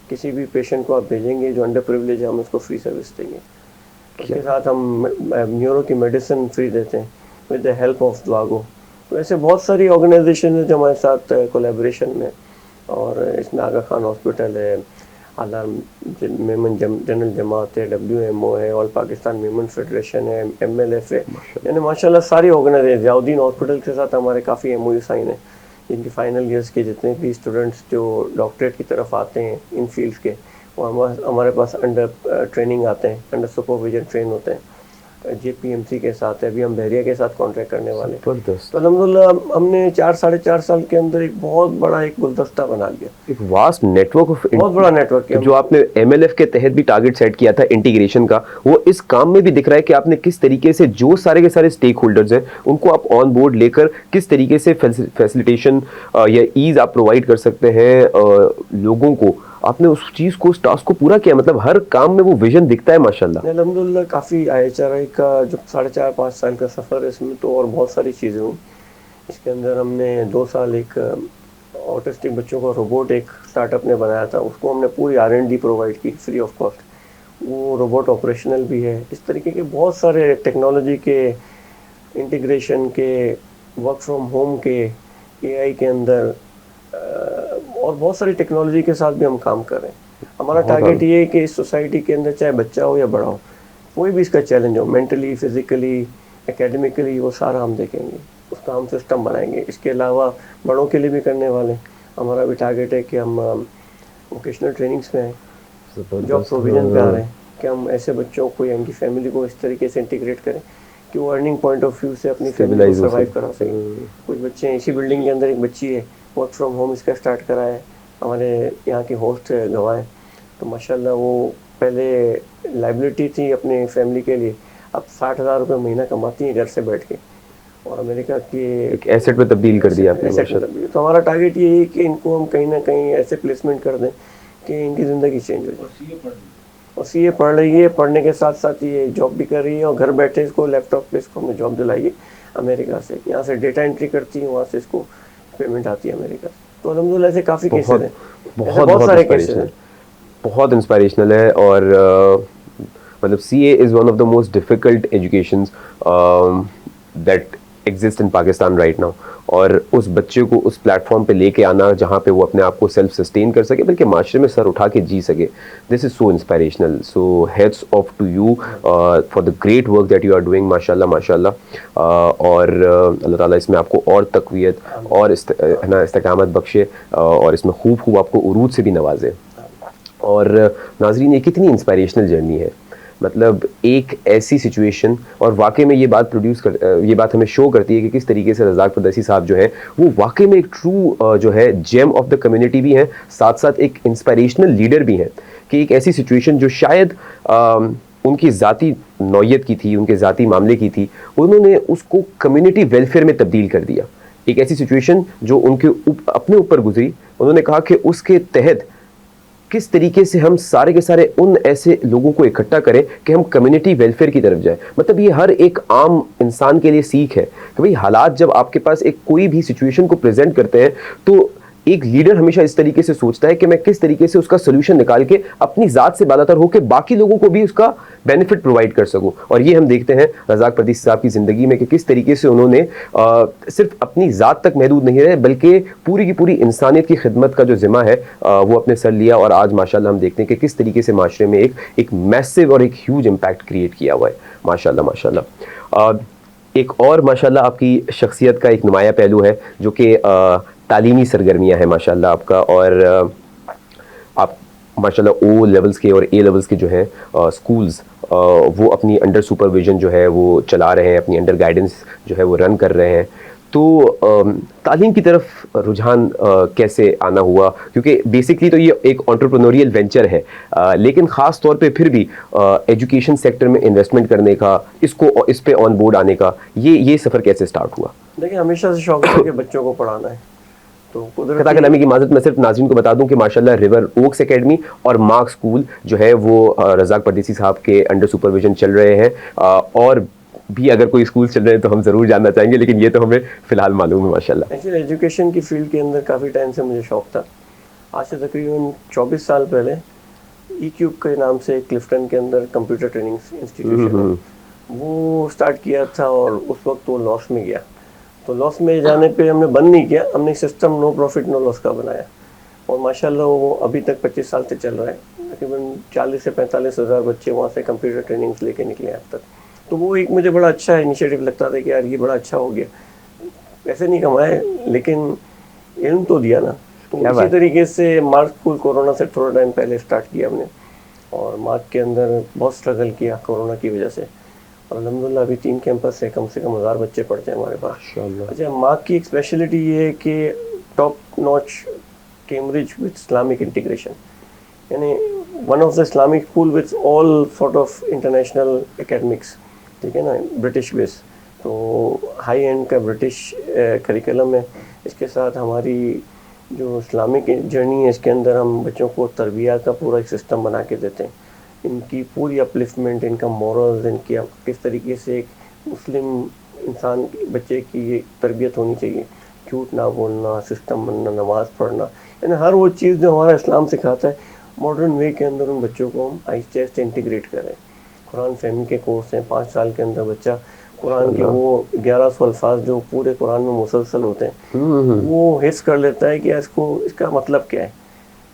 Speaker 4: کسی بھی پیشنٹ کو آپ بھیجیں گے جو انڈر پریولیج ہے, ہم اس کو فری سروس دیں گے. اس کے ساتھ ہم نیورو کی میڈیسن فری دیتے ہیں ود دا ہیلپ آف دواگو. تو ایسے بہت ساری آرگنائزیشن ہیں جو ہمارے ساتھ کولیبریشن میں. اور اس میں آغا خان ہاسپٹل ہے, حالار میمن جنرل جماعت ہے, WMO ہے, آل پاکستان میمن فیڈریشن ہے, MLF ہے. یعنی ماشاءاللہ ساری آرگنائزیشن. ضیاءالدین ہاسپٹل کے ساتھ ہمارے کافی MOU سائن ہیں, جن کی فائنل ایئرس کے جتنے بھی اسٹوڈنٹس جو ڈاکٹریٹ کی طرف آتے ہیں ان فیلڈ کے, وہ ہمارے پاس انڈر ٹریننگ آتے ہیں, انڈر سپرویژن ٹرین ہوتے ہیں. JPMC کے ساتھ ہے, ابھی ہم بحریہ کے ساتھ کانٹریکٹ کرنے والے ہیں.
Speaker 3: زبردست.
Speaker 4: تو الحمدللہ ہم نے 4-4.5 سال کے اندر ایک بہت بڑا ایک گلدستہ بنا لیا,
Speaker 3: ایک واسٹ نیٹ ورک آف,
Speaker 4: بہت بڑا نیٹ ورک ہے.
Speaker 3: جو آپ نے MLF کے تحت بھی ٹارگٹ سیٹ کیا تھا انٹیگریشن کا, وہ اس کام میں بھی دکھ رہا ہے کہ آپ نے کس طریقے سے جو سارے کے سارے اسٹیک ہولڈرز ہیں ان کو آپ آن بورڈ لے کر کس طریقے سے فیسلیٹیشن یا ایز آپ پرووائڈ کر سکتے ہیں لوگوں کو. آپ نے اس چیز کو, اس ٹاسک کو پورا کیا, مطلب ہر کام میں وہ ویژن دکھتا ہے ماشاءاللہ.
Speaker 4: الحمدللہ کافی IHRI کا جو 4.5-5 سال کا سفر ہے, اس میں تو اور بہت ساری چیزیں ہوئی. اس کے اندر ہم نے 2 سال ایک آٹسٹک بچوں کا روبوٹ ایک اسٹارٹ اپ نے بنایا تھا, اس کو ہم نے پوری R&D پرووائڈ کی فری آف کاسٹ. وہ روبوٹ آپریشنل بھی ہے. اس طریقے کے بہت سارے ٹیکنالوجی کے انٹیگریشن کے, ورک فرام ہوم کے, AI کے اندر اور بہت ساری ٹیکنالوجی کے ساتھ بھی ہم کام کر رہے ہیں. ہمارا ٹارگیٹ یہ ہے کہ اس سوسائٹی کے اندر چاہے بچہ ہو یا بڑا ہو, کوئی بھی اس کا چیلنج ہو, مینٹلی, فزیکلی, اکیڈمیکلی, وہ سارا ہم دیکھیں گے, اس کا ہم سسٹم بنائیں گے. اس کے علاوہ بڑوں کے لیے بھی کرنے والے. ہمارا بھی ٹارگیٹ ہے کہ ہم ووکیشنل ٹریننگس میں ہیں, جاب پروویژن پہ آ رہے ہیں کہ ہم ایسے بچوں کو یا ان کی فیملی کو اس طریقے سے انٹیگریٹ کریں کہ وہ ارننگ پوائنٹ آف ویو سے اپنی فیملی کو سروائیو کرا سکیں. کچھ بچے ہیں, اسی بلڈنگ کے اندر ایک بچی ہے ورک فرام ہوم اس کا اسٹارٹ کرا ہے, ہمارے یہاں کے ہوسٹ گواہ ہیں. تو ماشاءاللہ وہ پہلے لائبلٹی تھی اپنے فیملی کے لیے, اب 60,000 روپے مہینہ کماتی ہیں گھر سے بیٹھ کے, اور امریکہ کے
Speaker 3: ایک ایسٹ میں تبدیل کر دیا آپ نے.
Speaker 4: تو ہمارا ٹارگیٹ یہ ہے کہ ان کو ہم کہیں نہ کہیں ایسے پلیسمنٹ کر دیں کہ ان کی زندگی چینج ہو جائے. اور CA پڑھ رہی ہے, پڑھنے کے ساتھ ساتھ یہ جاب بھی کر رہی ہے, اور گھر بیٹھے اس کو لیپ ٹاپ پہ اس کو ہم نے جاب دلائیے امریکہ سے. یہاں سے ڈیٹا انٹری کرتی ہے, وہاں سے اس کو پیمنٹ آتی ہے امریکہ سے. تو الحمدللہ ایسے کافی کیسز ہیں, بہت سارے کیسز ہیں.
Speaker 3: بہت انسپائریشنل ہے. اور مطلب CA is one of the most difficult educations that exist in Pakistan right now. اور اس بچے کو اس پلیٹ فارم پہ لے کے آنا جہاں پہ وہ اپنے آپ کو سیلف سسٹین کر سکے, بلکہ معاشرے میں سر اٹھا کے جی سکے, this is so inspirational. So hats off to you for the great work that you are doing ماشاء اللہ ماشاء اللہ. اور اللہ تعالیٰ اس میں آپ کو اور تقویت اور استقامت بخشے, اور اس میں خوب خوب آپ کو عروج سے بھی نوازے. اور ناظرین, یہ کتنی انسپائریشنل جرنی ہے, مطلب ایک ایسی سچویشن, اور واقعی میں یہ بات ہمیں شو کرتی ہے کہ کس طریقے سے رزاق پردیسی صاحب جو ہے وہ واقعی میں ایک ٹرو جو ہے جیم آف دا کمیونٹی بھی ہیں, ساتھ ساتھ ایک انسپائریشنل لیڈر بھی ہیں. کہ ایک ایسی سچویشن جو شاید ان کی ذاتی نوعیت کی تھی, ان کے ذاتی معاملے کی تھی, انہوں نے اس کو کمیونٹی ویلفیئر میں تبدیل کر دیا. ایک ایسی سچویشن جو ان کے اپنے اوپر گزری, انہوں نے کہا کہ اس کے تحت کس طریقے سے ہم سارے کے سارے ان ایسے لوگوں کو اکٹھا کریں کہ ہم کمیونٹی ویلفیئر کی طرف جائیں. مطلب یہ ہر ایک عام انسان کے لیے سیکھ ہے کہ بھئی حالات جب آپ کے پاس ایک کوئی بھی سچویشن کو پریزنٹ کرتے ہیں تو ایک لیڈر ہمیشہ اس طریقے سے سوچتا ہے کہ میں کس طریقے سے اس کا سولوشن نکال کے اپنی ذات سے بالاتر ہو کے باقی لوگوں کو بھی اس کا بینیفٹ پرووائڈ کر سکوں. اور یہ ہم دیکھتے ہیں رزاق پردیسی صاحب کی زندگی میں کہ کس طریقے سے انہوں نے صرف اپنی ذات تک محدود نہیں رہے, بلکہ پوری کی پوری انسانیت کی خدمت کا جو ذمہ ہے وہ اپنے سر لیا. اور آج ماشاءاللہ ہم دیکھتے ہیں کہ کس طریقے سے معاشرے میں ایک میسو اور ایک ہیوج امپیکٹ کریٹ کیا ہوا ہے ماشاءاللہ ماشاءاللہ. ایک اور ماشاءاللہ آپ کی شخصیت کا ایک نمایاں پہلو ہے جو کہ تعلیمی سرگرمیاں ہیں ماشاءاللہ آپ کا. اور آپ ماشاءاللہ او لیولز کے اور اے لیولز کے جو ہیں سکولز وہ اپنی انڈر سپرویژن جو ہے وہ چلا رہے ہیں, اپنی انڈر گائیڈنس جو ہے وہ رن کر رہے ہیں. تو تعلیم کی طرف رجحان کیسے آنا ہوا, کیونکہ بیسکلی تو یہ ایک انٹرپرینوریل وینچر ہے, لیکن خاص طور پہ پھر بھی ایجوکیشن سیکٹر میں انویسٹمنٹ کرنے کا, اس پہ آن بورڈ آنے کا یہ سفر کیسے سٹارٹ ہوا؟
Speaker 4: دیکھیں ہمیشہ سے شوق ہے کہ بچوں کو پڑھانا ہے. تو
Speaker 3: خطا کلامی کی معذرت, میں صرف ناظرین کو بتا دوں کہ ماشاءاللہ ریور اوکس اکیڈمی اور مارک اسکول جو ہے وہ رزاق پردیسی صاحب کے انڈر سپرویژن چل رہے ہیں. اور بھی اگر کوئی اسکول چل رہے ہیں تو ہم ضرور جاننا چاہیں گے, لیکن یہ تو ہمیں فی الحال معلوم ہے ماشاءاللہ.
Speaker 4: ایکچولی ایجوکیشن کی فیلڈ کے اندر کافی ٹائم سے مجھے شوق تھا. آج سے تقریباً 24 سال پہلے ECube کے نام سے کلفٹن کے اندر کمپیوٹر ٹریننگ انسٹیٹیوشن وہ اسٹارٹ کیا تھا, اور اس وقت وہ لاس میں گیا. تو لاس میں جانے پہ ہم نے بند نہیں کیا, ہم نے سسٹم نو پروفٹ نو لاس کا بنایا, اور ماشاءاللہ وہ ابھی تک 25 سال سے چل رہا ہے. تقریباً 40 سے 45 ہزار بچے وہاں سے کمپیوٹر ٹریننگس لے کے نکلے ہیں اب تک. تو وہ ایک مجھے بڑا اچھا انیشیٹو لگتا تھا کہ یار یہ بڑا اچھا ہو گیا. پیسے نہیں کمائے لیکن علم تو دیا نا. تو اسی طریقے سے مارک اسکول کورونا سے تھوڑا ٹائم پہلے اسٹارٹ کیا ہم نے, اور مارک کے اندر بہت اسٹرگل کیا کورونا کی وجہ سے. اور الحمدللہ ابھی 3 کیمپس سے کم 1000 بچے پڑھتے ہیں ہمارے پاس.
Speaker 3: ماشاءاللہ.
Speaker 4: اچھا مارک کی ایک اسپیشلٹی یہ ہے کہ top notch Cambridge with Islamic integration, یعنی one of the Islamic school with all sort of international academics, ٹھیک ہے نا, برٹش بیس, تو ہائی اینڈ کا برٹش کریکلم ہے. اس کے ساتھ ہماری جو اسلامک جرنی ہے اس کے اندر ہم بچوں کو تربیت کا پورا ایک سسٹم بنا کے دیتے ہیں, ان کی پوری اپلفٹمنٹ, ان کا مورلز, ان کی کس طریقے سے ایک مسلم انسان بچے کی یہ تربیت ہونی چاہیے, جھوٹ نہ بولنا, سسٹم بننا, نماز پڑھنا, یعنی ہر وہ چیز جو ہمارا اسلام سکھاتا ہے ماڈرن وے کے اندر ان بچوں کو ہم آہستہ آہستہ انٹیگریٹ کریں. قرآن فہمی کے کورس ہیں, 5 سال کے اندر بچہ قرآن کے وہ 1100 الفاظ جو پورے قرآن میں مسلسل ہوتے ہیں وہ حفظ کر لیتا ہے کہ اس کا مطلب کیا ہے.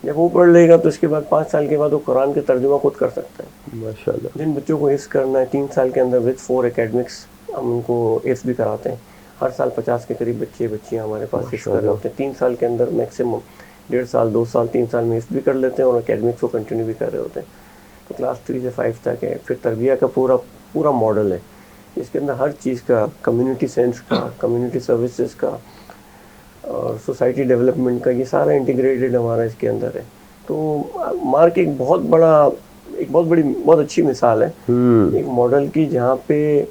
Speaker 4: جب وہ پڑھ لے گا تو اس کے بعد 5 سال کے بعد وہ قرآن کے ترجمہ خود کر سکتا ہے.
Speaker 3: ماشاءاللہ.
Speaker 4: جن بچوں کو حفظ کرنا ہے 3 سال کے اندر وتھ 4 اکیڈمکس ہم ان کو حفظ بھی کراتے ہیں. ہر سال 50 کے قریب بچیاں ہمارے پاس حفظ کر رہے ہوتے ہیں. 3 سال کے اندر میکسیمم 1.5 سال 2 سال 3 سال میں حفظ بھی کر لیتے ہیں اور اکیڈمکس کو کنٹینیو بھی کر رہے ہوتے ہیں. تو کلاس 3 سے 5 تک ہے. پھر تربیہ کا پورا ماڈل ہے, اس کے اندر ہر چیز کا, کمیونٹی سینس کا, کمیونٹی سروسز کا اور سوسائٹی ڈیولپمنٹ کا, یہ سارا انٹیگریٹڈ ہمارا اس کے اندر ہے. تو مارک ایک بہت اچھی مثال ہے ایک ماڈل کی جہاں پہ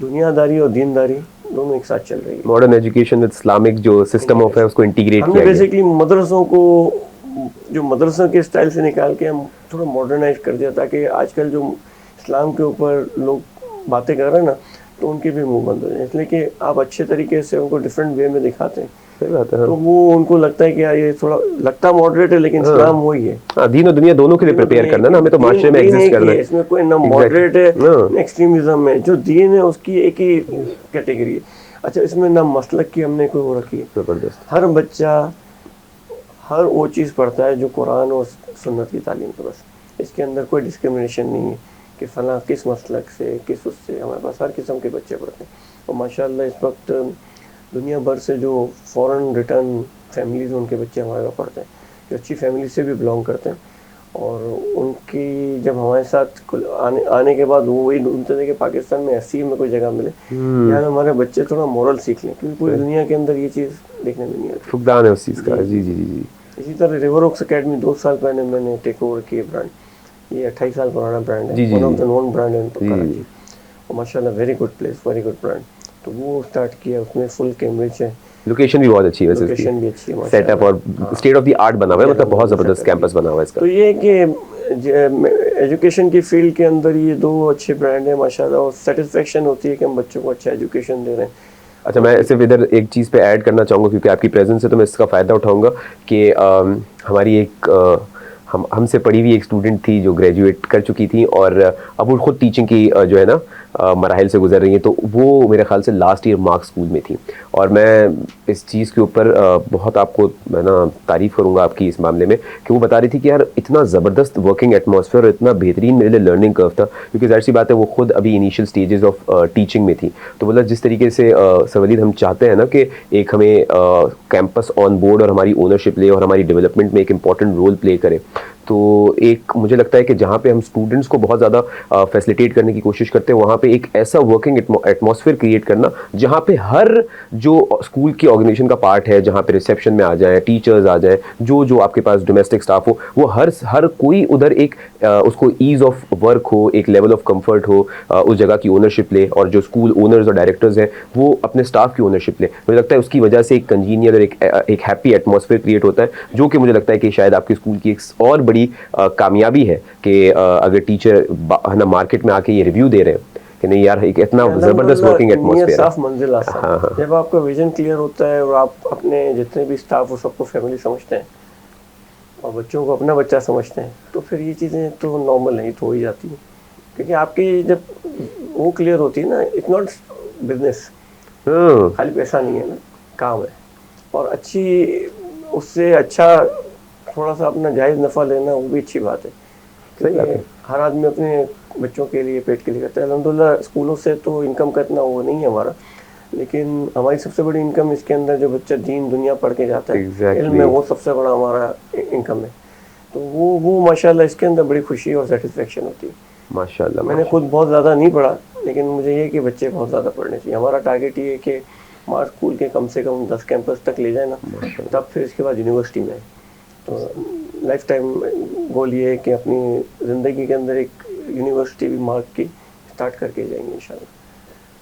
Speaker 4: دنیا داری اور دین داری دونوں ایک ساتھ چل رہی ہے.
Speaker 3: ماڈرن ایجوکیشن وتھ اسلامک جو سسٹم آف ہے اس کو انٹیگریٹ
Speaker 4: ہم
Speaker 3: کیا
Speaker 4: نے
Speaker 3: گیا.
Speaker 4: بیسکلی مدرسوں کو جو مدرسوں کے اسٹائل سے نکال کے ہم تھوڑا ماڈرنائز کر دیا تاکہ آج کل جو اسلام کے اوپر لوگ باتیں کر رہے ہیں نا تو ان کے بھی منہ بند ہو جائیں, اس لیے کہ آپ اچھے طریقے سے ان کو ڈفرینٹ وے میں دکھاتے ہیں.
Speaker 3: صحیح بات ہے.
Speaker 4: تو وہ ان کو لگتا ہے کہ یار یہ تھوڑا لگتا ماڈریٹ ہے لیکن اسلام وہی ہے.
Speaker 3: ہاں, دین اور دنیا دونوں کے لیے پریپیئر کرنا نا, ہمیں تو معاشرے میں ایگزسٹ کرنا ہے.
Speaker 4: اس میں کوئی نہ ماڈریٹ ہے نہ ایکسٹریمزم ہے. جو دین ہے اس کی ایک ہی کیٹیگری ہے. اچھا اس میں نہ مسلک کی ہم نے کوئی وہ رکھی ہے.
Speaker 3: زبردست.
Speaker 4: ہر بچہ ہر وہ چیز پڑھتا ہے جو قرآن اور سنت کی تعلیم ہے, بس اس کے اندر کوئی ڈسکرمنیشن نہیں ہے کہ فلاں کس مسلک سے کس اس سے. ہمارے پاس ہر قسم کے بچے پڑھتے ہیں اور ماشاءاللہ اس وقت دنیا بھر سے جو فورن ریٹرن فیملیز ان کے بچے ہمارے پاس پڑھتے ہیں جو اچھی فیملی سے بھی بلانگ کرتے ہیں, اور ان کی جب ہمارے ساتھ آنے کے بعد وہ وہی ڈھونڈتے تھے کہ پاکستان میں ایسی میں کوئی جگہ ملے یہاں ہمارے بچے تھوڑا مورل سیکھ لیں, کیونکہ پوری دنیا کے اندر یہ چیز دیکھنے میں نہیں آتی.
Speaker 3: فقدان ہے اس چیز کا. جی جی جی.
Speaker 4: اسی طرح ریور اوکس اکیڈمی 2 سال پہلے میں نے ٹیک اوور کیے برانڈ. یہ 28 سال پرانا برانڈ ہے, one of the known brand ہے کراچی, اور ماشاء اللہ very good place, very good brand. تو وہ اسٹارٹ کیا, اس میں فل کیمبرج ہے.
Speaker 3: لوکیشن بھی بہت اچھی ہے,
Speaker 4: لوکیشن بھی اچھی ہے,
Speaker 3: سیٹ اپ اور اسٹیٹ آف دی آرٹ بنا ہوا ہے, مطلب بہت زبردست کیمپس بنا ہوا ہے اس کا.
Speaker 4: تو یہ کہ ایجوکیشن کی فیلڈ کے اندر یہ 2 اچھے برانڈ ہیں ماشاءاللہ, اور سیٹسفیکشن ہوتی ہے کہ ہم بچوں کو اچھا ایجوکیشن دے رہے ہیں.
Speaker 3: اچھا میں صرف ادھر ایک چیز پہ ایڈ کرنا چاہوں گا کیونکہ آپ کی پریزنس ہے تو میں اس کا فائدہ اٹھاؤں گا کہ ہماری ایک ہم سے پڑھی ہوئی ایک اسٹوڈنٹ تھی جو گریجویٹ کر چکی تھی اور اب وہ خود ٹیچنگ کی جو ہے نا مراحل سے گزر رہی ہیں. تو وہ میرے خیال سے لاسٹ ایئر مارک اسکول میں تھی, اور میں اس چیز کے اوپر بہت آپ کو میں نا تعریف کروں گا آپ کی اس معاملے میں کہ وہ بتا رہی تھی کہ یار اتنا زبردست ورکنگ ایٹماسفیئر اور اتنا بہترین میرے لیے لرننگ کرو تھا, کیونکہ ظاہر سی بات ہے وہ خود ابھی انیشیل اسٹیجز آف ٹیچنگ میں تھی. تو مطلب جس طریقے سے سر ولید ہم چاہتے ہیں نا کہ ایک ہمیں کیمپس آن بورڈ اور ہماری اونرشپ لے اور ہماری ڈیولپمنٹ میں ایک امپورٹنٹ رول پلے کرے, تو ایک مجھے لگتا ہے کہ جہاں پہ ہم اسٹوڈنٹس کو بہت زیادہ فیسلیٹیٹ کرنے کی کوشش کرتے ہیں وہاں پہ ایک ایسا ورکنگ ایٹماسفیئر کریٹ کرنا جہاں پہ ہر جو اسکول کی آرگنائزیشن کا پارٹ ہے, جہاں پہ ریسیپشن میں آ جائیں, ٹیچرز آ جائیں, جو آپ کے پاس ڈومیسٹک اسٹاف ہو, وہ ہر کوئی ادھر ایک اس کو ایز آف ورک ہو, ایک لیول آف کمفرٹ ہو, اس جگہ کی اونرشپ لے, اور جو اسکول اونرز اور ڈائریکٹرز ہیں وہ اپنے اسٹاف کی اونرشپ لے. مجھے لگتا ہے اس کی وجہ سے ایک کنجینیئر اور ایک ہیپی ایٹماسفیئر کریٹ ہوتا ہے, جو کہ مجھے لگتا ہے کہ شاید آپ کے اسکول کی ایک اور بڑی کامیابی ہے کہ اگر ٹیچر نا مارکیٹ میں آ کے یہ ریویو دے رہے ہیں کہ نہیں یار ایک اتنا زبردست ورکنگ ایٹماسفیئر ہے,
Speaker 4: صاف منزل آسان. جب آپ کا ویژن کلیئر ہوتا ہے اور آپ اپنے جتنے بھی اسٹاف ہو سب کو فیملی سمجھتے ہیں اور بچوں کو اپنا بچہ سمجھتے ہیں, تو پھر یہ چیزیں تو نارمل نہیں تو ہو ہی جاتی ہیں, کیونکہ آپ کی جب وہ کلیئر ہوتی ہے نا, اٹس ناٹ بزنس, خالی پیسہ نہیں ہے نا, کام ہے, اور اچھی اس سے اچھا تھوڑا سا اپنا جائز نفع لینا وہ بھی اچھی بات ہے. ہر آدمی اپنے بچوں کے لیے پیٹ کے لیے کرتا ہے. الحمدللہ اسکولوں سے تو انکم کا اتنا وہ نہیں ہے ہمارا, لیکن ہماری سب سے بڑی انکم اس کے اندر جو بچہ دین دنیا پڑھ کے جاتا ہے علم میں, وہ سب سے بڑا ہمارا انکم ہے. تو وہ ماشاءاللہ اس کے اندر بڑی خوشی اور سیٹسفیکشن ہوتی ہے.
Speaker 3: ماشاءاللہ.
Speaker 4: میں نے خود بہت زیادہ نہیں پڑھا, لیکن مجھے یہ کہ بچے بہت زیادہ پڑھنے چاہیے. ہمارا ٹارگیٹ یہ ہے کہ ہمارا اسکول کے کم سے کم 10 کیمپس تک لے جائیں نا, تب پھر اس کے بعد یونیورسٹی میں. تو لائف ٹائم گول یہ ہے کہ اپنی زندگی کے اندر ایک یونیورسٹی بھی مارک کی اسٹارٹ کر کے جائیں گے انشاءاللہ.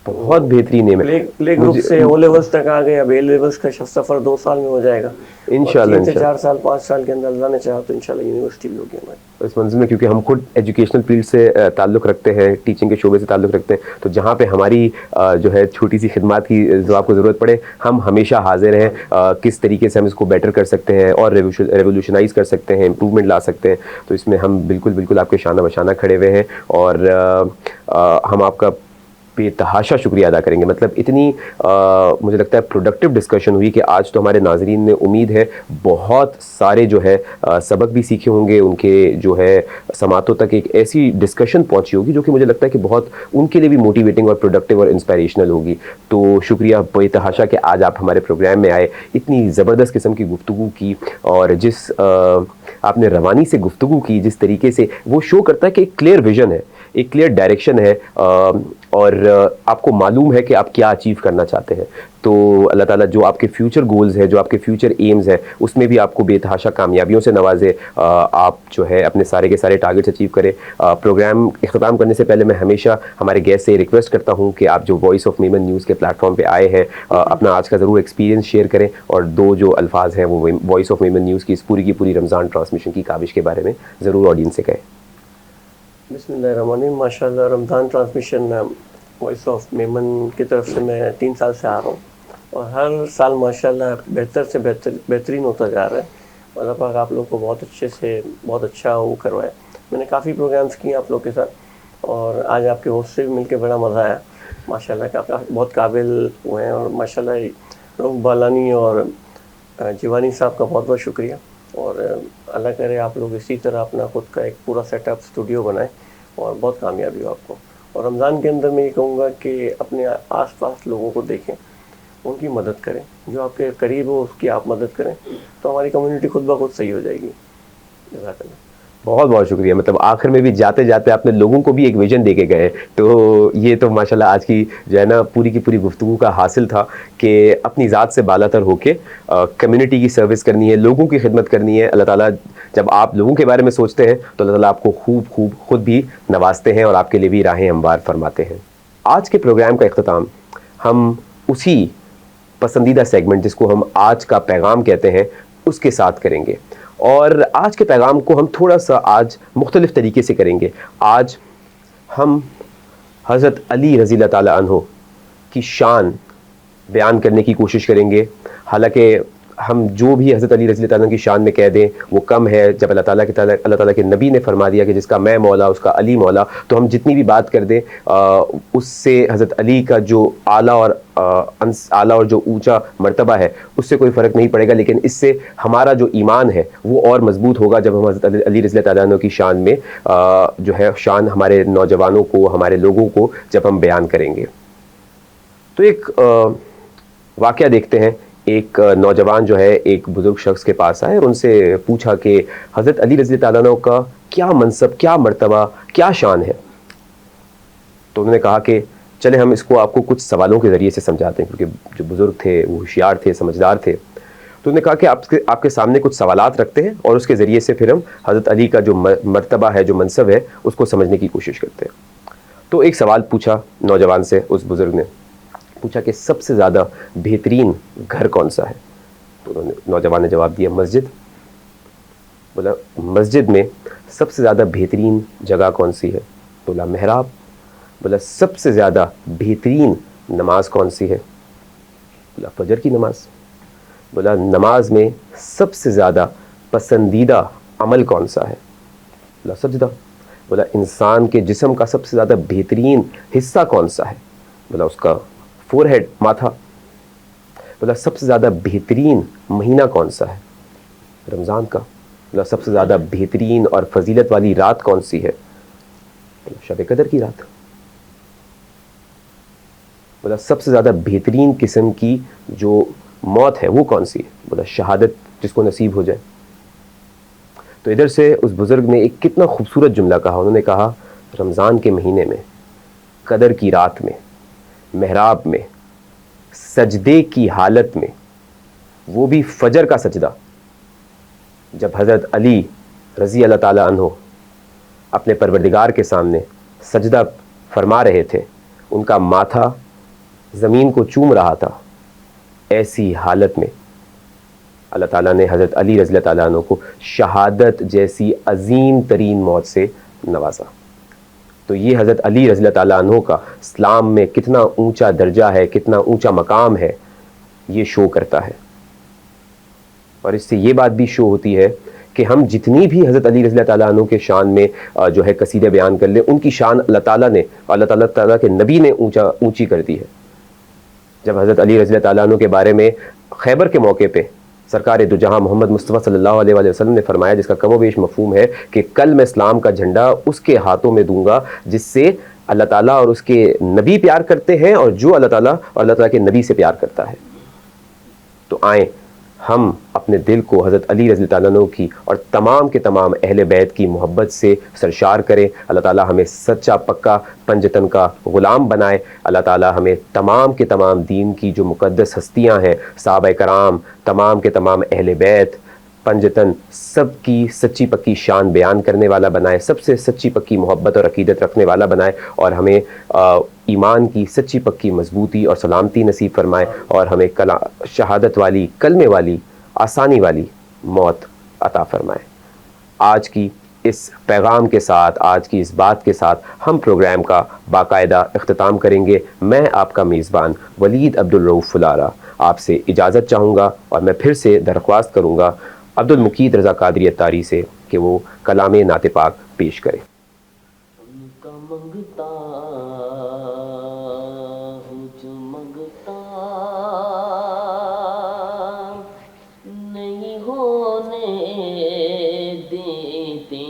Speaker 3: بہت بہترین ہے.
Speaker 4: پلے گروپ سے او لیولس تک آ گئے, اب اے لیولس کا سفر 2 سال میں ہو جائے گا
Speaker 3: انشاءاللہ.
Speaker 4: 3 سے 4 سال 5 سال کے اندر اللہ نے چاہا تو انشاءاللہ یونیورسٹی بھی ہوگی ہماری
Speaker 3: اس منزل میں, کیونکہ ہم خود ایجوکیشنل فیلڈ سے تعلق رکھتے ہیں, ٹیچنگ کے شعبے سے تعلق رکھتے ہیں, تو جہاں پہ ہماری جو ہے چھوٹی سی خدمات کی جو آپ کو ضرورت پڑے ہم ہمیشہ حاضر ہیں. کس طریقے سے ہم اس کو بیٹر کر سکتے ہیں اور ریولیوشنائز کر سکتے ہیں, امپروومنٹ لا سکتے ہیں, تو اس میں ہم بالکل آپ کے شانہ بشانہ کھڑے ہوئے ہیں. اور ہم آپ کا بے تحاشا شکریہ ادا کریں گے. مطلب اتنی مجھے لگتا ہے پروڈکٹیو ڈسکشن ہوئی کہ آج تو ہمارے ناظرین نے امید ہے بہت سارے جو ہے سبق بھی سیکھے ہوں گے, ان کے جو ہے سماعتوں تک ایک ایسی ڈسکشن پہنچی ہوگی جو کہ مجھے لگتا ہے کہ بہت ان کے لیے بھی موٹیویٹنگ اور پروڈکٹیو اور انسپائریشنل ہوگی. تو شکریہ بے تحاشا کہ آج آپ ہمارے پروگرام میں آئے, اتنی زبردست قسم کی گفتگو کی, اور جس آپ نے روانی سے گفتگو کی, جس طریقے سے وہ شو کرتا ہے کہ ایک کلیئر ویژن ہے, ایک کلیئر ڈائریکشن ہے, اور آپ کو معلوم ہے کہ آپ کیا اچیو کرنا چاہتے ہیں. تو اللہ تعالیٰ جو آپ کے فیوچر گولز ہیں, جو آپ کے فیوچر ایمز ہیں, اس میں بھی آپ کو بے تحاشا کامیابیوں سے نوازے, آپ جو ہے اپنے سارے کے سارے ٹارگیٹس اچیو کریں. پروگرام اختتام کرنے سے پہلے میں ہمیشہ ہمارے گیسٹ سے ریکویسٹ کرتا ہوں کہ آپ جو وائس آف میمن نیوز کے پلیٹ فارم پہ آئے ہیں اپنا آج کا ضرور ایکسپیرینس شیئر کریں, اور 2 جو الفاظ ہیں وہ وائس آف میمن نیوز کی اس پوری کی پوری رمضان ٹرانسمیشن کی کاوش کے بارے میں ضرور آڈینس سے کہیں.
Speaker 4: بسم اللہ الرحمن الرحیم. ماشاء اللہ رمضان ٹرانسمیشن وائس آف میمن کی طرف سے میں 3 سال سے آ رہا ہوں, اور ہر سال ماشاء اللہ بہتر سے بہترین ہوتا جا رہا ہے. اللہ پاک آپ لوگ کو بہت اچھے سے بہت اچھا وہ کروایا. میں نے کافی پروگرامس کیے آپ لوگ کے ساتھ, اور آج آپ کے ہوسٹ سے بھی مل کے بڑا مزہ آیا ماشاء اللہ. کا بہت قابل ہوئے ہیں, اور ماشاء اللہ روح بالانی اور جیوانی صاحب کا بہت بہت شکریہ. اور اللہ کرے آپ لوگ اسی طرح اپنا خود کا ایک پورا سیٹ اپ اسٹوڈیو بنائیں اور بہت کامیابی ہو آپ کو. اور رمضان کے اندر میں یہ کہوں گا کہ اپنے آس پاس لوگوں کو دیکھیں, ان کی مدد کریں, جو آپ کے قریب ہو اس کی آپ مدد کریں, تو ہماری کمیونٹی خود بخود صحیح ہو جائے گی. جزاک اللہ.
Speaker 3: بہت بہت شکریہ. مطلب آخر میں بھی جاتے جاتے آپ نے لوگوں کو بھی ایک ویژن دے کے گئے, تو یہ تو ماشاءاللہ آج کی جو ہے نا پوری کی پوری گفتگو کا حاصل تھا کہ اپنی ذات سے بالا تر ہو کے کمیونٹی کی سروس کرنی ہے, لوگوں کی خدمت کرنی ہے. اللہ تعالیٰ جب آپ لوگوں کے بارے میں سوچتے ہیں تو اللہ تعالیٰ آپ کو خوب خود بھی نوازتے ہیں اور آپ کے لیے بھی راہیں ہموار فرماتے ہیں. آج کے پروگرام کا اختتام ہم اسی پسندیدہ سیگمنٹ جس کو ہم آج کا پیغام کہتے ہیں اس کے ساتھ کریں گے, اور آج کے پیغام کو ہم تھوڑا سا آج مختلف طریقے سے کریں گے. آج ہم حضرت علی رضی اللہ تعالیٰ عنہ کی شان بیان کرنے کی کوشش کریں گے. حالانکہ ہم جو بھی حضرت علی رضی اللہ تعالیٰ کی شان میں کہہ دیں وہ کم ہے, جب اللہ تعالیٰ کے نبی نے فرما دیا کہ جس کا میں مولا اس کا علی مولا, تو ہم جتنی بھی بات کر دیں اس سے حضرت علی کا جو اعلیٰ اور جو اونچا مرتبہ ہے اس سے کوئی فرق نہیں پڑے گا. لیکن اس سے ہمارا جو ایمان ہے وہ اور مضبوط ہوگا جب ہم حضرت علی رضی اللہ تعالیٰ کی شان میں جو ہے شان ہمارے نوجوانوں کو, ہمارے لوگوں کو جب ہم بیان کریں گے. تو ایک واقعہ دیکھتے ہیں. ایک نوجوان جو ہے ایک بزرگ شخص کے پاس آئے اور ان سے پوچھا کہ حضرت علی رضی اللہ تعالیٰ کا کیا منصب, کیا مرتبہ, کیا شان ہے. تو انہوں نے کہا کہ چلے ہم اس کو آپ کو کچھ سوالوں کے ذریعے سے سمجھاتے ہیں, کیونکہ جو بزرگ تھے وہ ہوشیار تھے, سمجھدار تھے. تو انہوں نے کہا کہ آپ کے سامنے کچھ سوالات رکھتے ہیں اور اس کے ذریعے سے پھر ہم حضرت علی کا جو مرتبہ ہے, جو منصب ہے, اس کو سمجھنے کی کوشش کرتے ہیں. تو ایک سوال پوچھا نوجوان سے, اس بزرگ نے پوچھا کہ سب سے زیادہ بہترین گھر کون سا ہے. تو نوجوان نے جواب دیا مسجد. بولا مسجد میں سب سے زیادہ بہترین جگہ کون سی ہے؟ بولا محراب. بولا سب سے زیادہ بہترین نماز کون سی ہے؟ بولا فجر کی نماز. بولا نماز میں سب سے زیادہ پسندیدہ عمل کون سا ہے؟ بولا سجدہ. بولا انسان کے جسم کا سب سے زیادہ بہترین حصہ کون سا ہے؟ بولا اس کا فور ہیڈ, ماتھا. بولا سب سے زیادہ بہترین مہینہ کون سا ہے؟ رمضان کا. بولا سب سے زیادہ بہترین اور فضیلت والی رات کون سی ہے؟ بولا شب قدر کی رات. بولا سب سے زیادہ بہترین قسم کی جو موت ہے وہ کون سی ہے؟ بولا شہادت جس کو نصیب ہو جائے. تو ادھر سے اس بزرگ نے ایک کتنا خوبصورت جملہ کہا. انہوں نے کہا رمضان کے مہینے میں قدر کی رات میں محراب میں سجدے کی حالت میں، وہ بھی فجر کا سجدہ، جب حضرت علی رضی اللہ تعالیٰ عنہ اپنے پروردگار کے سامنے سجدہ فرما رہے تھے، ان کا ماتھا زمین کو چوم رہا تھا، ایسی حالت میں اللہ تعالیٰ نے حضرت علی رضی اللہ تعالیٰ عنہ کو شہادت جیسی عظیم ترین موت سے نوازا۔ تو یہ حضرت علی رضی اللہ تعالیٰ عنہ کا اسلام میں کتنا اونچا درجہ ہے، کتنا اونچا مقام ہے، یہ شو کرتا ہے۔ اور اس سے یہ بات بھی شو ہوتی ہے کہ ہم جتنی بھی حضرت علی رضی اللہ تعالیٰ عنہ کے شان میں جو ہے قصیدے بیان کر لیں، ان کی شان اللہ تعالیٰ کے نبی نے اونچی کر دی ہے۔ جب حضرت علی رضی اللہ تعالیٰ عنہ کے بارے میں خیبر کے موقع پہ سرکار دو جہاں محمد مصطفیٰ صلی اللہ علیہ وآلہ وسلم نے فرمایا، جس کا کم و بیش مفہوم ہے کہ کل میں اسلام کا جھنڈا اس کے ہاتھوں میں دوں گا جس سے اللہ تعالیٰ اور اس کے نبی پیار کرتے ہیں، اور جو اللہ تعالیٰ اور اللہ تعالیٰ کے نبی سے پیار کرتا ہے۔ تو آئیں ہم اپنے دل کو حضرت علی رضی اللہ عنہ کی اور تمام کے تمام اہل بیت کی محبت سے سرشار کریں۔ اللہ تعالیٰ ہمیں سچا پکا پنجتن کا غلام بنائے۔ اللہ تعالیٰ ہمیں تمام کے تمام دین کی جو مقدس ہستیاں ہیں، صحابہ کرام، تمام کے تمام اہل بیت، پنجتن، سب کی سچی پکی شان بیان کرنے والا بنائے، سب سے سچی پکی محبت اور عقیدت رکھنے والا بنائے، اور ہمیں ایمان کی سچی پکی مضبوطی اور سلامتی نصیب فرمائے، اور ہمیں شہادت والی، کلمے والی، آسانی والی موت عطا فرمائے۔ آج کی اس پیغام کے ساتھ، آج کی اس بات کے ساتھ ہم پروگرام کا باقاعدہ اختتام کریں گے۔ میں آپ کا میزبان ولید عبدالرؤف فلارہ آپ سے اجازت چاہوں گا، اور میں پھر سے درخواست کروں گا عبد المقیت رضا قادری اتاری سے کہ وہ کلام نعت پاک پیش کرے۔
Speaker 2: ان کا منگتا ہوں جو منگتا نہیں ہونے دیتے،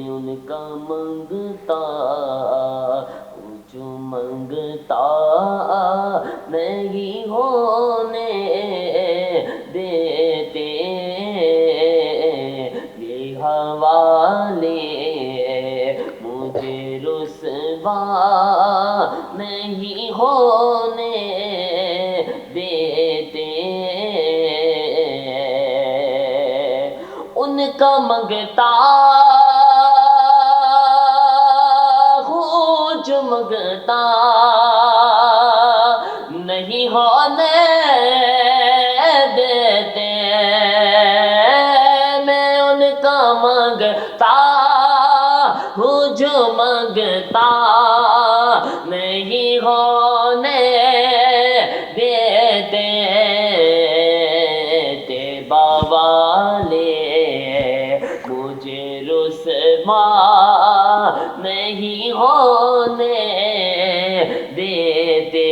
Speaker 2: ان کا منگتا ہوں جو منگتا نہیں ہونے دیتے، یہ حوالے مجھے رسوا نہیں ہونے دیتے، ان کا منگتا ہوں جو منگتا نہیں ہونے دیتے، میں ان کا منگتا ہوں جو منگتا نہیں ہونے دیتے، تیبا والے مجھے رسوا نہیں ہونے دیتے،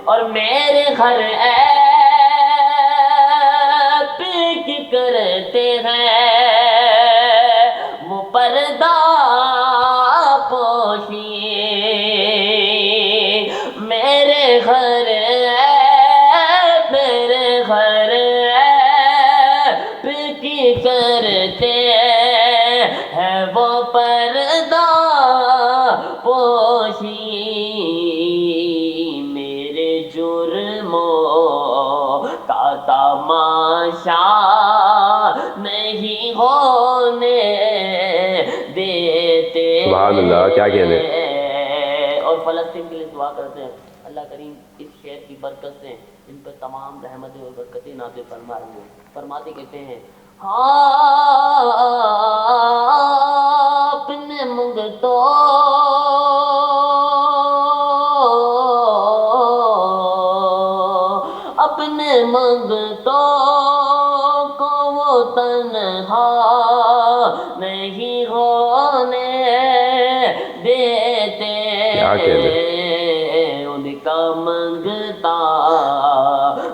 Speaker 2: اور میرے گھر پیک کرتے ہیں وہ پردہ پوشی، میرے گھر پیک کرتے ہیں وہ پردہ پوشی، میرے جرموں کا تماشا نہیں ہونے دیتے۔
Speaker 3: سبحان اللہ، کیا کہنے۔
Speaker 2: اور فلسطین کے لیے دعا کرتے ہیں، اللہ کریم اس شعر کی برکت سے ان پر تمام رحمتیں اور برکتیں نازل فرمائے۔ فرماتے کہتے ہیں، ہاں اپنے منگتوں اپنے منگتوں کو وہ تنہا نہیں ہونے دیتے، ان کا منگتا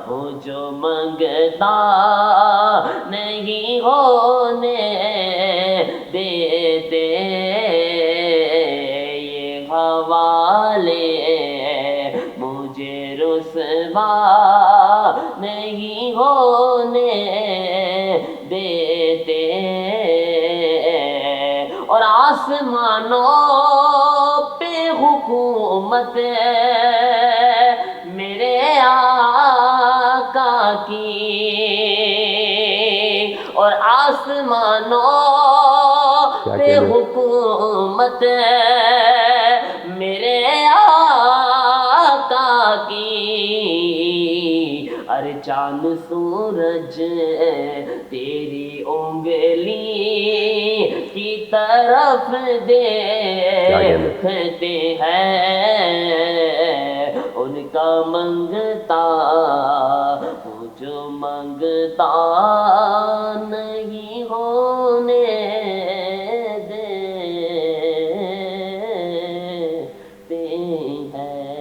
Speaker 2: وہ جو منگتا نہیں ہونے دیتے، یہ حوالے مجھے رسوا نہیں ہونے دیتے، آسمانوں پہ حکومت میرے آقا کی، اور آسمانوں پہ حکومت میرے آقا کی، ارے چاند سورج تیری انگلی کی طرف دیکھتے ہیں، ان کا منگتا جو منگتا نہیں ہونے دیتے ہیں۔